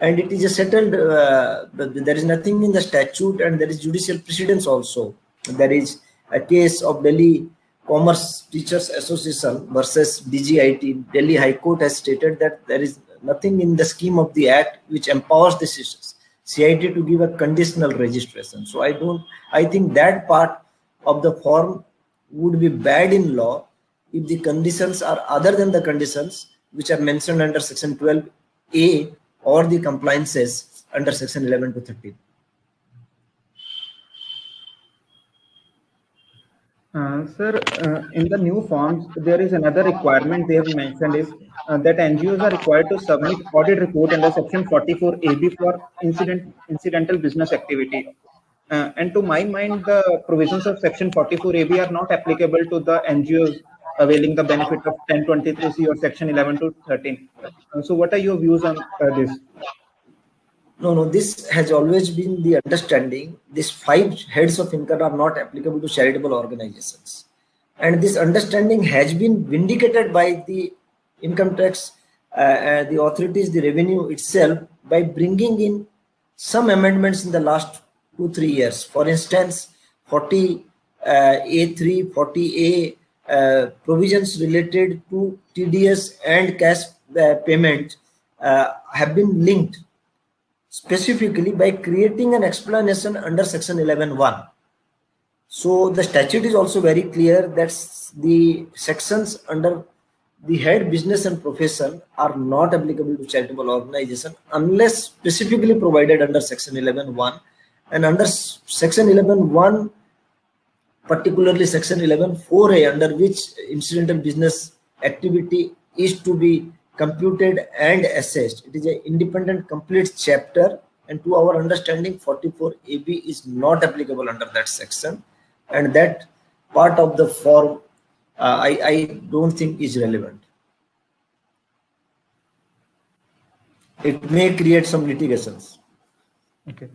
and it is a settled, there is nothing in the statute, and there is judicial precedence also. There is a case of Delhi Commerce Teachers Association versus DGIT. Delhi High Court has stated that there is nothing in the scheme of the act which empowers the CIT to give a conditional registration. So I think that part of the form would be bad in law if the conditions are other than the conditions which are mentioned under section 12A or the compliances under section 11 to 13. Sir, in the new forms, there is another requirement they have mentioned is that NGOs are required to submit audit report under Section 44AB for incidental business activity. And to my mind, the provisions of Section 44AB are not applicable to the NGOs availing the benefit of 1023C or Section 11 to 13. So, what are your views on this? No, this has always been the understanding. These 5 heads of income are not applicable to charitable organizations. And this understanding has been vindicated by the income tax, the authorities, the revenue itself, by bringing in some amendments in the last 2-3 years. For instance, 40A3, 40A provisions related to TDS and cash payment have been linked specifically by creating an explanation under Section 11(1). So the statute is also very clear that the sections under the head business and profession are not applicable to charitable organization unless specifically provided under Section 11(1). And under Section 11(1), particularly Section 11(4)(a), under which incidental business activity is to be computed and assessed. It is an independent complete chapter, and to our understanding 44AB is not applicable under that section, and that part of the form I don't think is relevant. It may create some litigations. Okay.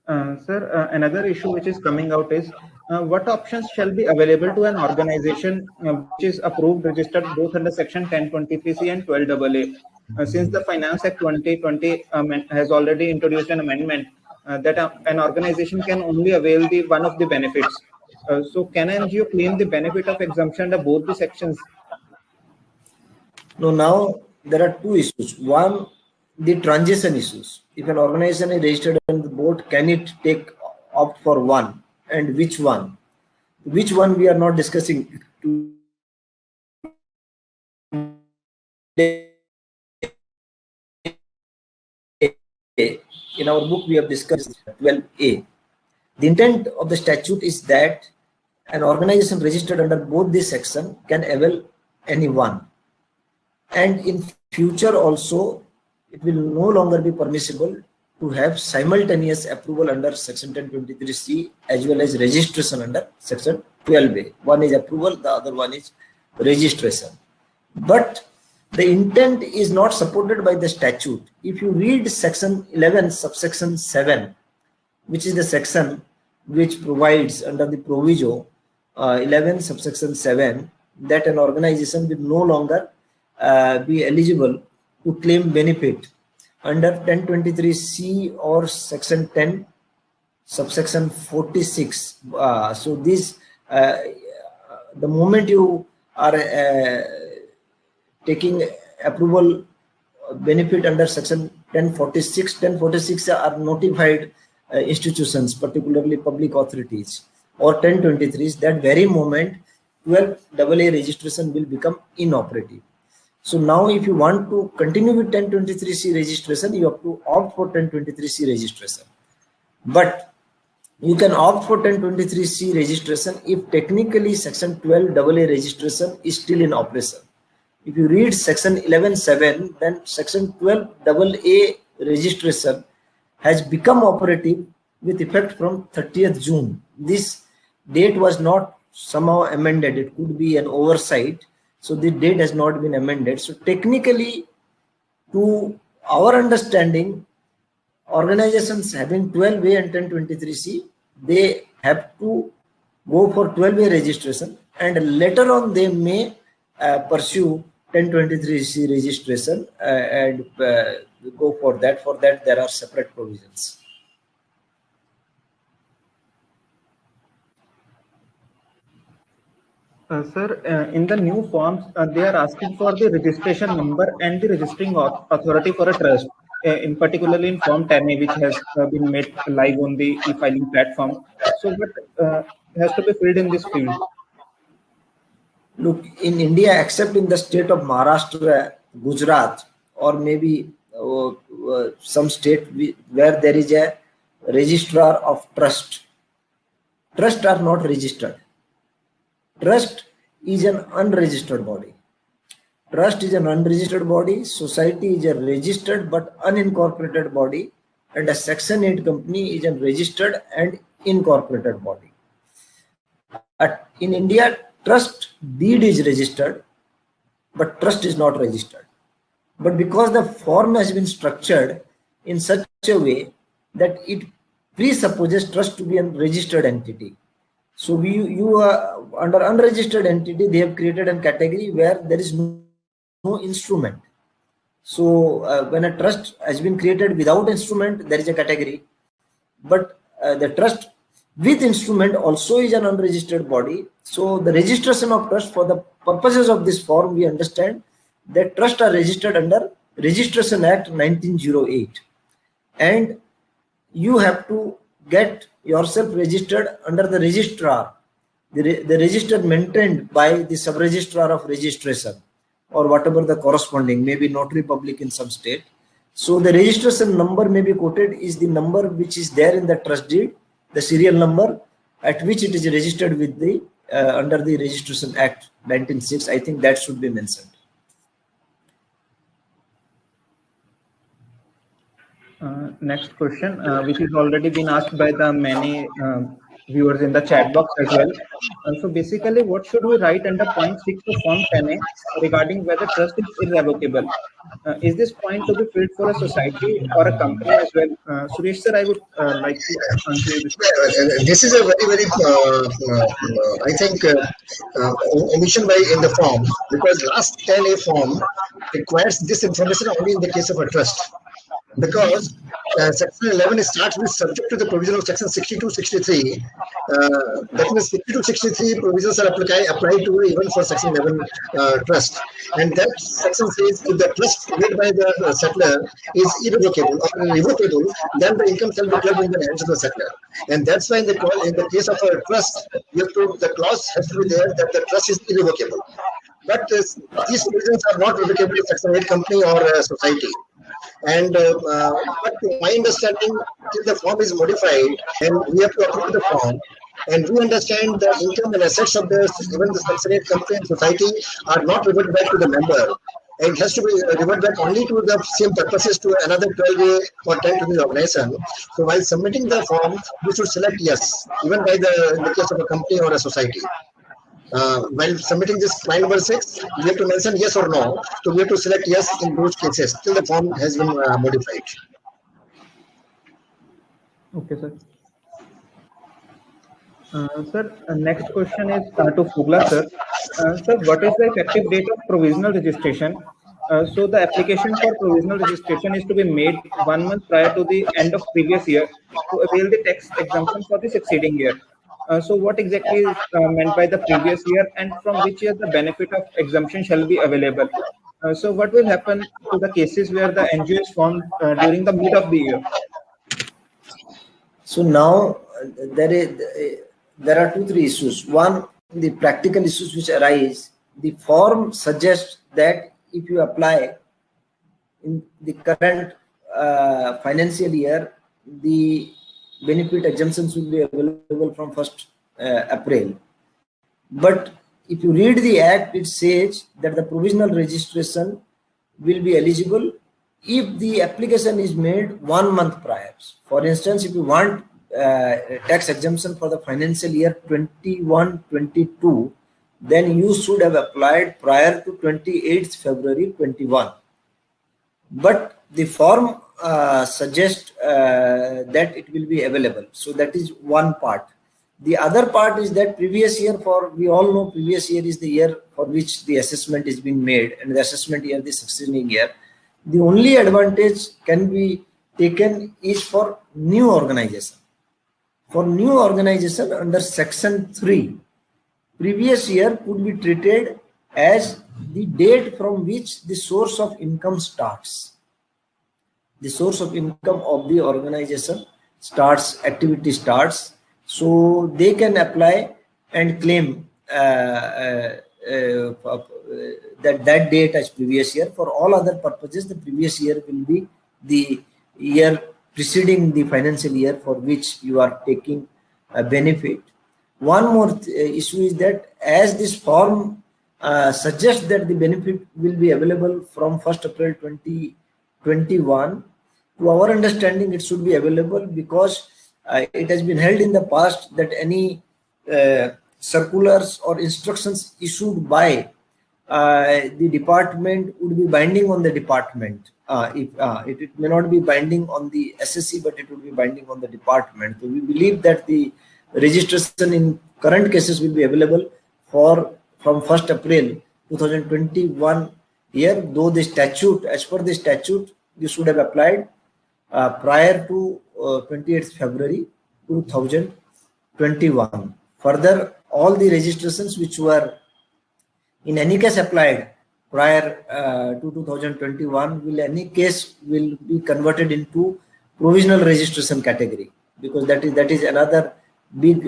Sir, another issue which is coming out is what options shall be available to an organization which is approved, registered both under Section 1023C and 12AA? Since the Finance Act 2020 has already introduced an amendment that an organization can only avail the one of the benefits. So can an NGO claim the benefit of exemption under both the sections? No, now there are 2 issues. One, the transition issues. If an organization is registered on the board, can it opt for one, and which one? Which one we are not discussing today. In our book we have discussed 12A. The intent of the statute is that an organization registered under both this section can avail any one, and in future also it will no longer be permissible to have simultaneous approval under Section 1023C as well as registration under Section 12A. One is approval, the other one is registration. But the intent is not supported by the statute. If you read Section 11 subsection 7, which is the section which provides under the proviso 11 subsection 7 that an organization will no longer be eligible to claim benefit under 1023C or Section 10 subsection 46. So this the moment you are taking approval benefit under Section 1046 are notified institutions, particularly public authorities, or 1023s, that very moment 12AA registration will become inoperative. So now if you want to continue with 1023C registration, you have to opt for 1023C registration. But you can opt for 1023C registration if technically Section 12AA registration is still in operation. If you read Section 11(7), then Section 12AA registration has become operative with effect from 30th June. This date was not somehow amended. It could be an oversight. So the date has not been amended. So technically, to our understanding, organizations having 12A and 1023C, they have to go for 12A registration, and later on they may pursue 1023C registration and go for that. For that, there are separate provisions. Sir, in the new forms, they are asking for the registration number and the registering authority for a trust, in particularly in Form 10A, which has been made live on the e-filing platform. So what has to be filled in this field? Look, in India, except in the state of Maharashtra, Gujarat, or maybe some state where there is a registrar of trust, trusts are not registered. trust is an unregistered body. Trust is an unregistered body, society is a registered but unincorporated body, and a Section 8 company is a registered and incorporated body. In India, trust deed is registered, but trust is not registered. But because the form has been structured in such a way that it presupposes trust to be a registered entity. So under unregistered entity, they have created a category where there is no instrument. So when a trust has been created without instrument, there is a category. But the trust with instrument also is an unregistered body. So the registration of trust, for the purposes of this form, we understand that trusts are registered under Registration Act 1908. And you have to get yourself registered under the registrar, the register maintained by the sub-registrar of registration, or whatever the corresponding, maybe notary public in some state. So the registration number may be quoted is the number which is there in the trust deed, the serial number at which it is registered with the under the Registration Act 1906. I think that should be mentioned. Next question, which has already been asked by the many viewers in the chat box as well. So basically, what should we write under point 6 of Form 10A regarding whether trust is irrevocable? Is this point to be filled for a society or a company as well? Suresh sir, I would like to answer this. This is a very, I think, omission in the form, because last 10A form requires this information only in the case of a trust. Because Section 11 starts with subject to the provision of Section 62-63. That means 62-63 provisions are applied to even for Section 11 trust. And that section says if the trust made by the settler is irrevocable or revocable, then the income shall be declared in the hands of the settler. And that's why in the case of a trust, the clause has to be there that the trust is irrevocable. But these provisions are not revocable in Section 8 company or society. And but to my understanding, till the form is modified and we have to approve the form, and we understand the income and assets of even the Section 8 company and society are not reverted back to the member. It has to be reverted back only to the same purposes to another 12A or 10 to the organization. So while submitting the form, we should select yes, even in the case of a company or a society. While submitting this point number 6, we have to mention yes or no. So we have to select yes in those cases till the form has been modified. Okay, sir. Sir, next question is to Phugla sir. Sir, what is the effective date of provisional registration? So the application for provisional registration is to be made 1 month prior to the end of previous year to avail the tax exemption for the succeeding year. So what exactly is meant by the previous year, and from which year the benefit of exemption shall be available? So what will happen to the cases where the NGO is formed during the mid of the year? So now there are 2-3 issues. One, the practical issues which arise. The form suggests that if you apply in the current financial year, the benefit exemptions will be available from 1st April. But if you read the act, it says that the provisional registration will be eligible if the application is made 1 month prior. For instance, if you want tax exemption for the financial year 21-22, then you should have applied prior to 28th February 21. But the form suggests that it will be available. So that is one part. The other part is that previous year, we all know previous year is the year for which the assessment is being made, and the assessment year the succeeding year. The only advantage can be taken is for new organization. For new organization under Section 3, previous year could be treated as the date from which the source of income starts. The source of income of the organization activity starts. So they can apply and claim that date as previous year. For all other purposes, the previous year will be the year preceding the financial year for which you are taking a benefit. One more issue is that as this form suggests that the benefit will be available from 1st April 2021, to our understanding it should be available because it has been held in the past that any circulars or instructions issued by the department would be binding on the department. It may not be binding on the SSC, but it would be binding on the department. So we believe that the registration in current cases will be available from 1st April 2021 year, though the statute, as per the statute, this should have applied prior to 28th February 2021. Further, all the registrations which were in any case applied prior to 2021 will be converted into provisional registration category, because that is another big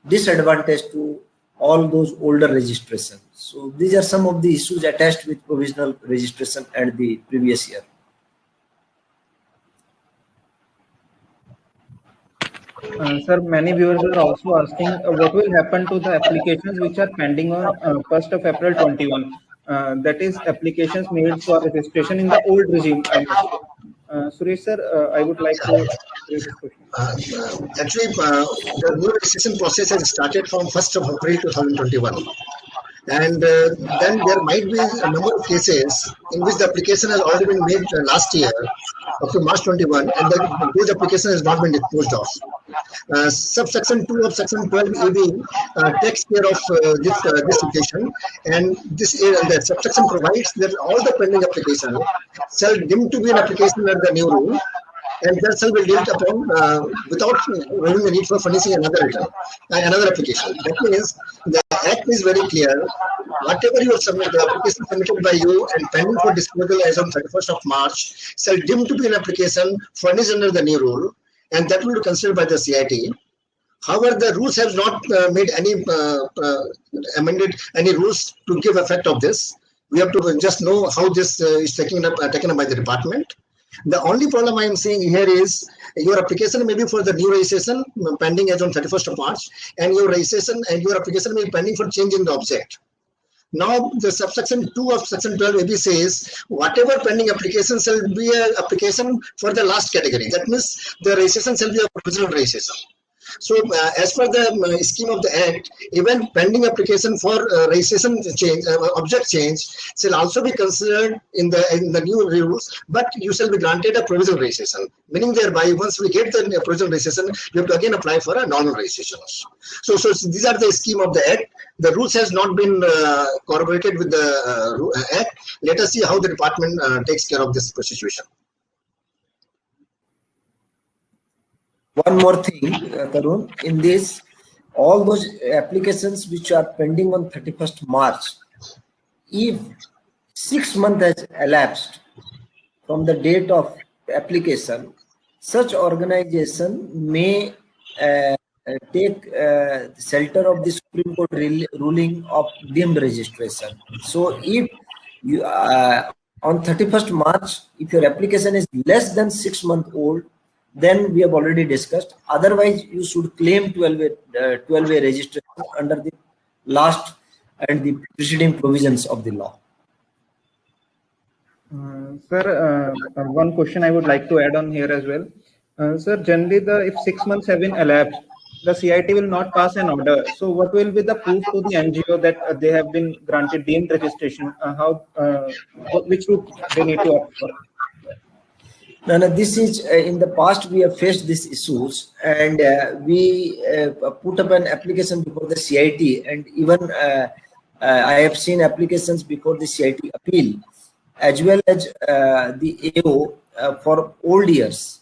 disadvantage to all those older registrations. So these are some of the issues attached with provisional registration and the previous year. Sir, many viewers are also asking what will happen to the applications which are pending on 1st of April 21. That is applications made for registration in the old regime. Suresh sir, I would like to raise this question. Actually, the new registration process has started from 1st of April 2021. And then there might be a number of cases in which the application has already been made last year, up to March 21, and those application has not been disposed of. Subsection 2 of section 12 AB takes care of this situation, and the subsection provides that all the pending application shall deemed to be an application under the new rule, and that shall be dealt upon without having the need for furnishing another application. That means the Act is very clear. Whatever you submit, the application submitted by you and pending for disposal as on 31st of March shall deemed to be an application furnished under the new rule, and that will be considered by the CIT. However, the rules have not made any amended any rules to give effect of this. We have to just know how this is taken up by the department. The only problem I am seeing here is your application may be for the new registration pending as on 31st of March, and your registration and your application may be pending for change in the object. Now, the subsection 2 of section 12 AB says whatever pending application shall be an application for the last category. That means the registration shall be a provisional registration. So, as per the scheme of the Act, even pending application for registration change, object change, shall also be considered in the new rules, but you shall be granted a provisional registration. Meaning, thereby, once we get the provisional registration, you have to again apply for a normal registration. So these are the scheme of the Act. The rules has not been corroborated with the Act. Let us see how the department takes care of this situation. One more thing, Tarun, in this, all those applications which are pending on 31st March, if 6 months has elapsed from the date of application, such organization may take shelter of the Supreme Court ruling of deemed registration. So if you on 31st March, if your application is less than 6 months old, then we have already discussed. Otherwise, you should claim 12-way registration under the last and the preceding provisions of the law. Sir, one question I would like to add on here as well. Sir, generally, if 6 months have been elapsed, the CIT will not pass an order. So, what will be the proof to the NGO that they have been granted deemed registration? Which route they need to opt for? No, this is in the past we have faced these issues, and we put up an application before the CIT, and even I have seen applications before the CIT appeal, as well as the AO for old years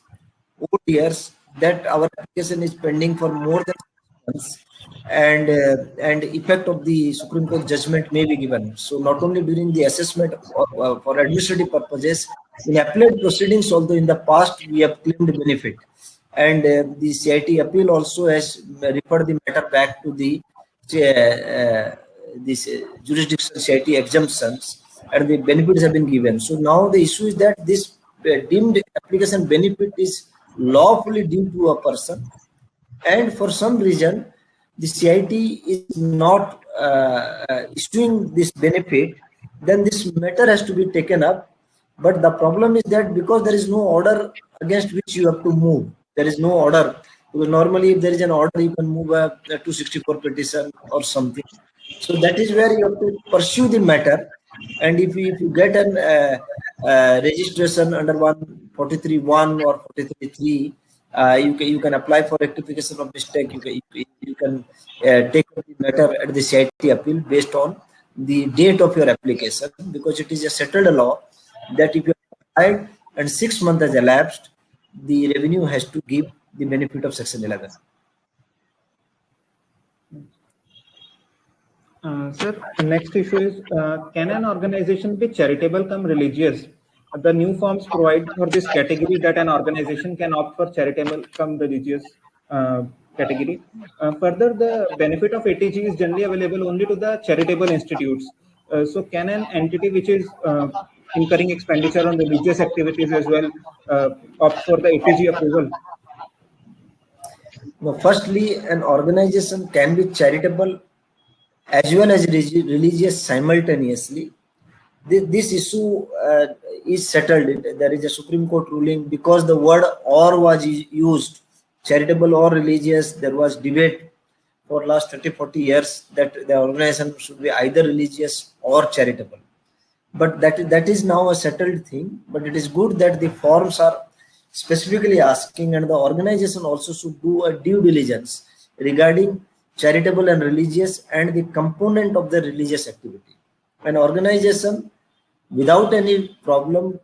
that our application is pending for more than 6 months, and effect of the Supreme Court judgment may be given. So not only during the assessment for administrative purposes, in appellate proceedings, although in the past we have claimed benefit, and the CIT appeal also has referred the matter back to the this jurisdiction CIT exemptions, and the benefits have been given. So now the issue is that this deemed application benefit is lawfully due to a person, and for some reason the CIT is not issuing this benefit, then this matter has to be taken up. But the problem is that because there is no order against which you have to move, there is no order. Because normally if there is an order, you can move a 264 petition or something. So that is where you have to pursue the matter. And if you get an registration under 143.1 or 43.3, you can apply for rectification of mistake. You can take up the matter at the CIT appeal based on the date of your application, because it is a settled law that if you applied and 6 months has elapsed, the revenue has to give the benefit of Section 11. Sir, the next issue is, can an organization be charitable come religious? The new forms provide for this category that an organization can opt for charitable come religious category. Further, the benefit of ATG is generally available only to the charitable institutes. So can an entity which is incurring expenditure on religious activities as well opt for the ATG approval? Now, firstly, an organization can be charitable as well as religious simultaneously. This issue is settled. There is a Supreme Court ruling because the word "or" was used, charitable or religious. There was debate for last 30-40 years that the organization should be either religious or charitable. But that is now a settled thing. But it is good that the forms are specifically asking, and the organization also should do a due diligence regarding charitable and religious and the component of the religious activity. An organization without any problem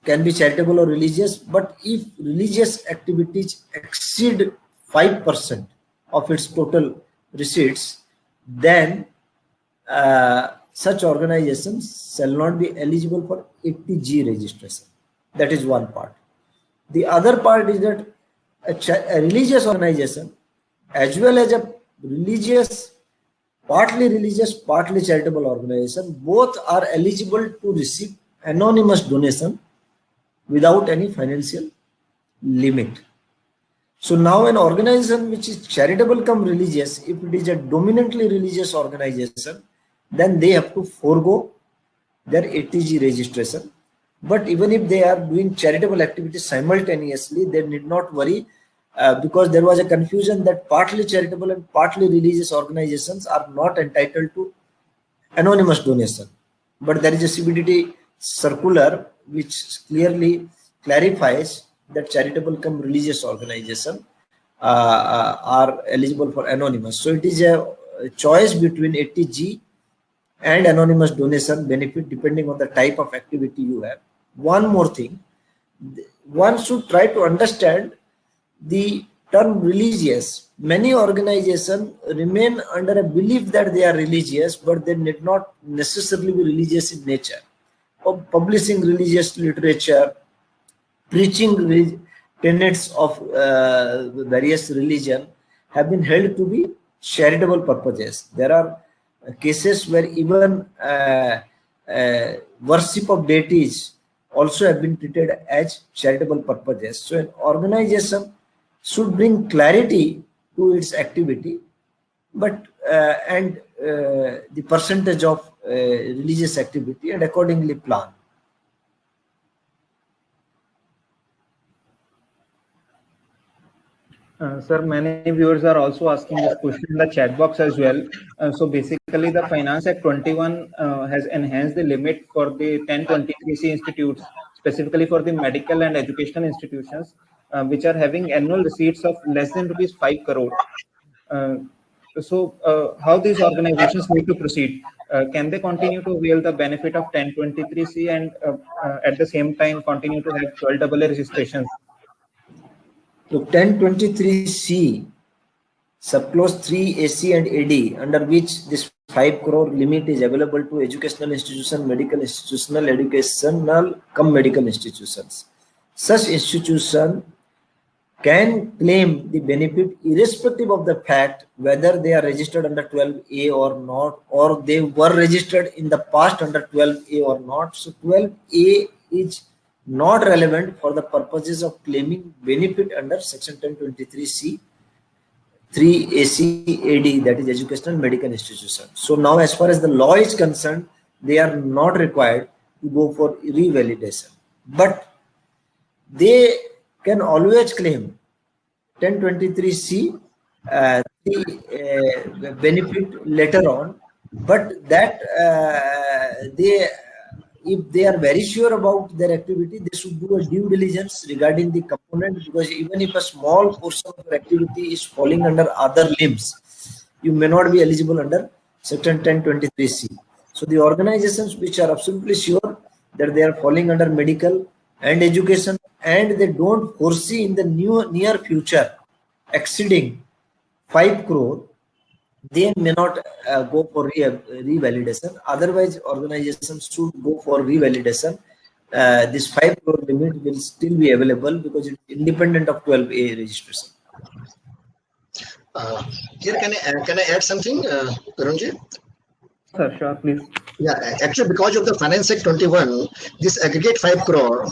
can be charitable or religious, but if religious activities exceed 5% of its total receipts, then such organizations shall not be eligible for ATG registration. That is one part. The other part is that a religious organization as well as a partly charitable organization, both are eligible to receive anonymous donation without any financial limit. So now an organization which is charitable come religious, if it is a dominantly religious organization, then they have to forego their ATG registration. But even if they are doing charitable activities simultaneously, they need not worry, because there was a confusion that partly charitable and partly religious organizations are not entitled to anonymous donation. But there is a CBDT circular which clearly clarifies that charitable come religious organizations are eligible for anonymous. So it is a choice between ATG and anonymous donation benefit depending on the type of activity you have. One more thing, one should try to understand the term religious. Many organizations remain under a belief that they are religious, but they need not necessarily be religious in nature. Publishing religious literature, preaching tenets of various religion have been held to be charitable purposes. There are cases where even worship of deities also have been treated as charitable purposes. So an organization should bring clarity to its activity, but and the percentage of religious activity, and accordingly plan. Sir, many viewers are also asking this question in the chat box as well. So basically, the Finance Act 21 has enhanced the limit for the 1023C institutes, specifically for the medical and educational institutions, which are having annual receipts of less than rupees 5 crore. So how these organizations need to proceed? Can they continue to avail the benefit of 1023C and at the same time continue to have 12AA registrations? So 1023C, subclause 3 AC and AD, under which this 5 crore limit is available to educational institution, medical institutional, educational cum medical institutions. Such institution can claim the benefit irrespective of the fact whether they are registered under 12A or not, or they were registered in the past under 12A or not. So 12A is not relevant for the purposes of claiming benefit under Section 1023C 3 ACAD, that is educational medical institution. So now as far as the law is concerned, they are not required to go for revalidation, but they can always claim 1023C the benefit later on, but that if they are very sure about their activity, they should do a due diligence regarding the component, because even if a small portion of your activity is falling under other limbs, you may not be eligible under section 1023C. So the organizations which are absolutely sure that they are falling under medical and education, and they don't foresee in the near future exceeding 5 crore, they may not go for revalidation. Otherwise, organizations should go for revalidation. This 5 crore limit will still be available because it's independent of 12A registration. Here, can I add something, Karunji? Sir, sure, please. Yeah, actually, because of the Finance Act 21, this aggregate 5 crore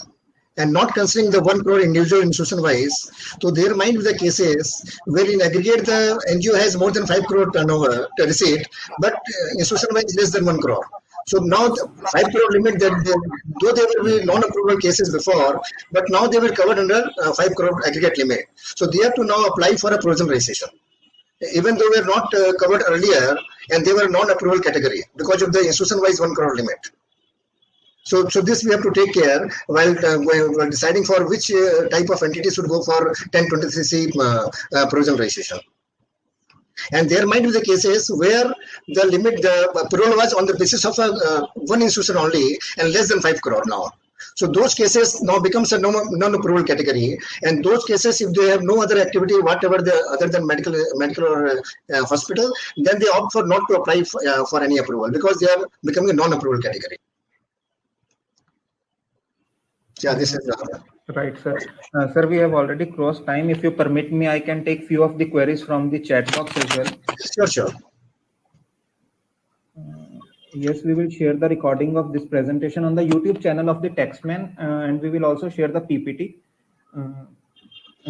and not considering the 1 crore individual institution wise, so there might be the cases where in aggregate the NGO has more than 5 crore turnover to receipt, but institution wise less than 1 crore. So now the 5 crore limit, though there will be non-approval cases before, but now they will covered under 5 crore aggregate limit. So they have to now apply for a provisional registration, even though we were not covered earlier and they were non-approval category because of the institution-wise 1 crore limit. So this we have to take care while deciding for which type of entity should go for 1023C provisional registration. And there might be the cases where the limit, the approval was on the basis of one institution only and less than 5 crore now. So those cases now becomes a non-approval category, and those cases, if they have no other activity, whatever other than medical or hospital, then they opt for not to apply for any approval because they are becoming a non-approval category. Yeah, this is right, sir. Sir, we have already crossed time. If you permit me, I can take few of the queries from the chat box as well. Sure. Yes, we will share the recording of this presentation on the YouTube channel of the Taxman, and we will also share the PPT.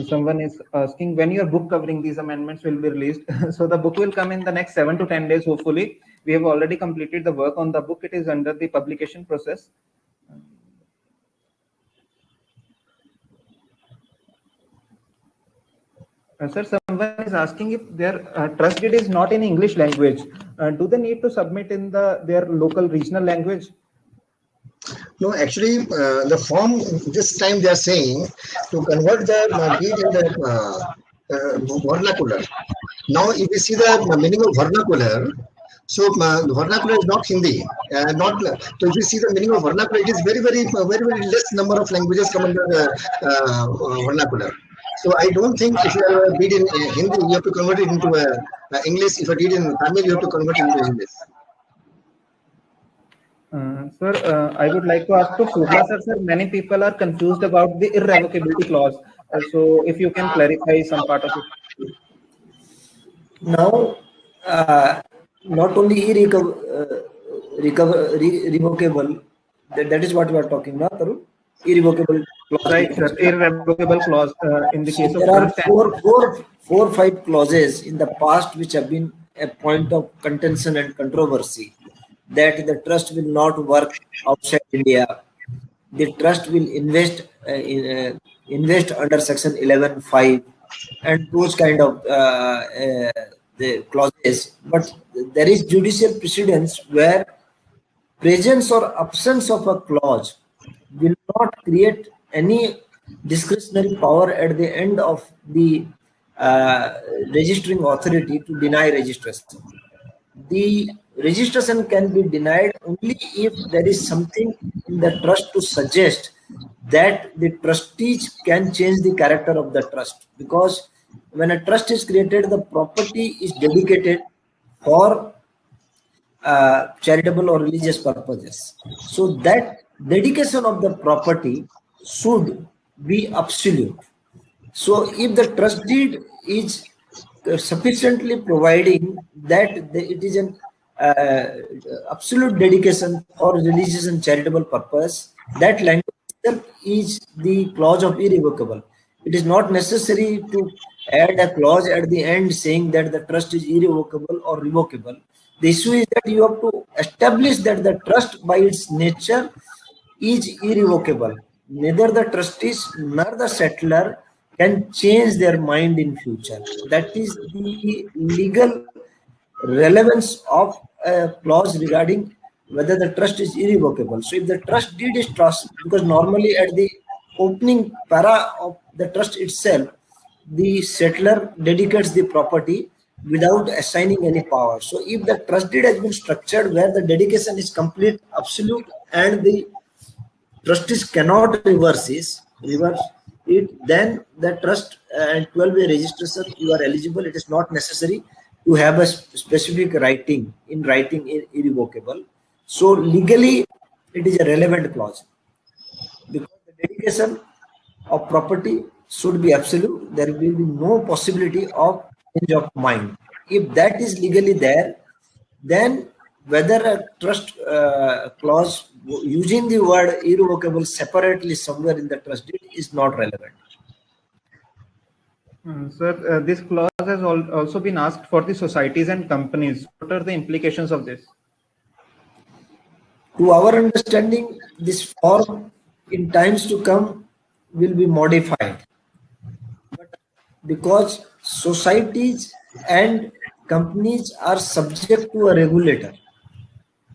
Someone is asking when your book covering these amendments will be released. So the book will come in the next 7 to 10 days, hopefully. We have already completed the work on the book. It is under the publication process. Sir, someone is asking if their trust deed is not in English language. Do they need to submit in their local regional language? No, actually, the form this time they are saying to convert the deed in the vernacular. Now, if you see the meaning of vernacular, so vernacular is not Hindi. So if you see the meaning of vernacular, it is very less number of languages come under vernacular. So I don't think if you have a deed in Hindi, you have to convert it into English. If a deed in Tamil, you have to convert it into English. Sir, I would like to ask to Shobha sir, many people are confused about the irrevocability clause. So if you can clarify some part of it. Now, not only irrevocable, that is what we are talking about, Tarun? Irrevocable clause. Right, sir. Irrevocable clause in the case of. There are four or five clauses in the past which have been a point of contention and controversy. That the trust will not work outside India. The trust will invest under Section 11(5) and those kind of the clauses. But there is judicial precedence where presence or absence of a clause will not create any discretionary power at the end of the registering authority to deny registration. The registration can be denied only if there is something in the trust to suggest that the trustees can change the character of the trust. Because when a trust is created, the property is dedicated for charitable or religious purposes. So that dedication of the property should be absolute. So if the trust deed is sufficiently providing that it is an absolute dedication for religious and charitable purpose, that language is the clause of irrevocable. It is not necessary to add a clause at the end saying that the trust is irrevocable or revocable. The issue is that you have to establish that the trust by its nature is irrevocable. Neither the trustees nor the settler can change their mind in future. That is the legal relevance of a clause regarding whether the trust is irrevocable. So if the trust deed is trust, because normally at the opening para of the trust itself, the settler dedicates the property without assigning any power. So if the trust deed has been structured where the dedication is complete, absolute, and the trustees cannot reverse it, then the trust and 12A registration, you are eligible. It is not necessary to have a specific writing irrevocable. So legally, it is a relevant clause because the dedication of property should be absolute. There will be no possibility of change of mind. If that is legally there, then whether a trust clause using the word irrevocable separately somewhere in the trust deed is not relevant. Sir, this clause has also been asked for the societies and companies. What are the implications of this? To our understanding, this form in times to come will be modified. But because societies and companies are subject to a regulator,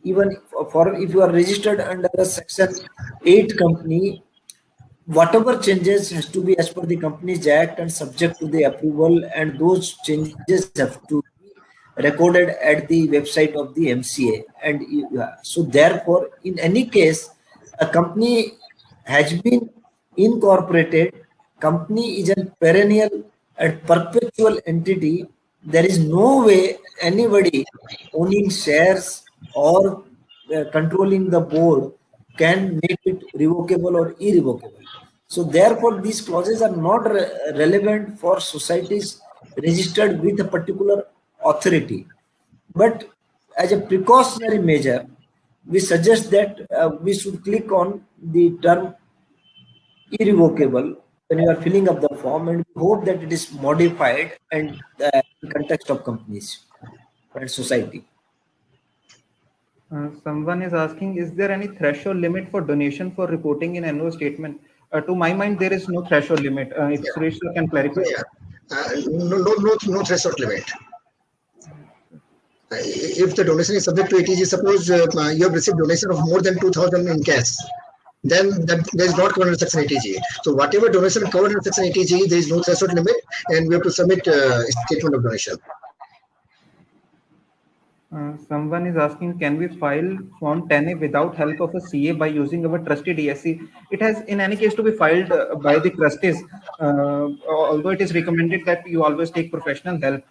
even for if you are registered under a Section 8 company, whatever changes has to be as per the Companies Act and subject to the approval, and those changes have to be recorded at the website of the MCA. And so therefore, in any case, a company has been incorporated, company is a perennial and perpetual entity. There is no way anybody owning shares or controlling the board can make it revocable or irrevocable. So therefore, these clauses are not relevant for societies registered with a particular authority. But as a precautionary measure, we suggest that we should click on the term irrevocable when you are filling up the form, and we hope that it is modified and in context of companies and society. Someone is asking, is there any threshold limit for donation for reporting in annual statement? To my mind, there is no threshold limit. If Suresh can clarify. No threshold limit. If the donation is subject to ATG, suppose you have received donation of more than 2,000 in cash, then that is not covered under Section 80G. So whatever donation covered under Section 80G, there is no threshold limit, and we have to submit a statement of donation. Someone is asking, can we file Form 10A without help of a CA by using our trustee DSC? It has in any case to be filed by the trustees, although it is recommended that you always take professional help.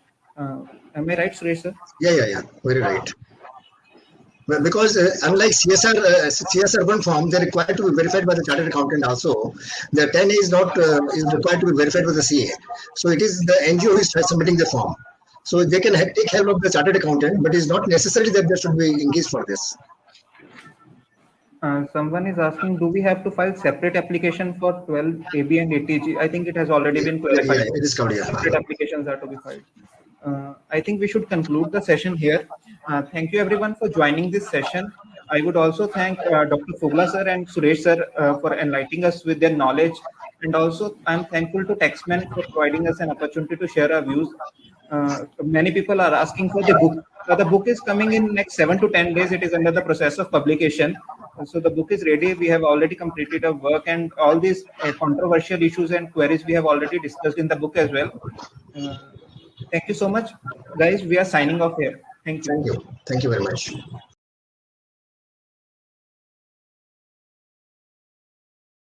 Am I right, Suresh sir? Yeah, very right. Because unlike CSR 1 form, they're required to be verified by the chartered accountant also. The 10A is not is required to be verified with the CA. So it is the NGO who is submitting the form. So they can take help of the chartered accountant, but it's not necessary that they should be engaged for this. Someone is asking, do we have to file separate application for 12 AB and ATG? I think it has already been clarified. Yeah, it is covered. Yeah. Separate applications are to be filed. I think we should conclude the session here. Thank you everyone for joining this session. I would also thank Dr. Fogla sir and Suresh sir for enlightening us with their knowledge. And also I'm thankful to Taxman for providing us an opportunity to share our views. Many people are asking for the book. The book is coming in next 7 to 10 days. It is under the process of publication. So the book is ready. We have already completed our work, and all these controversial issues and queries we have already discussed in the book as well. Thank you so much, guys. We are signing off here. Thank you. Thank you very much.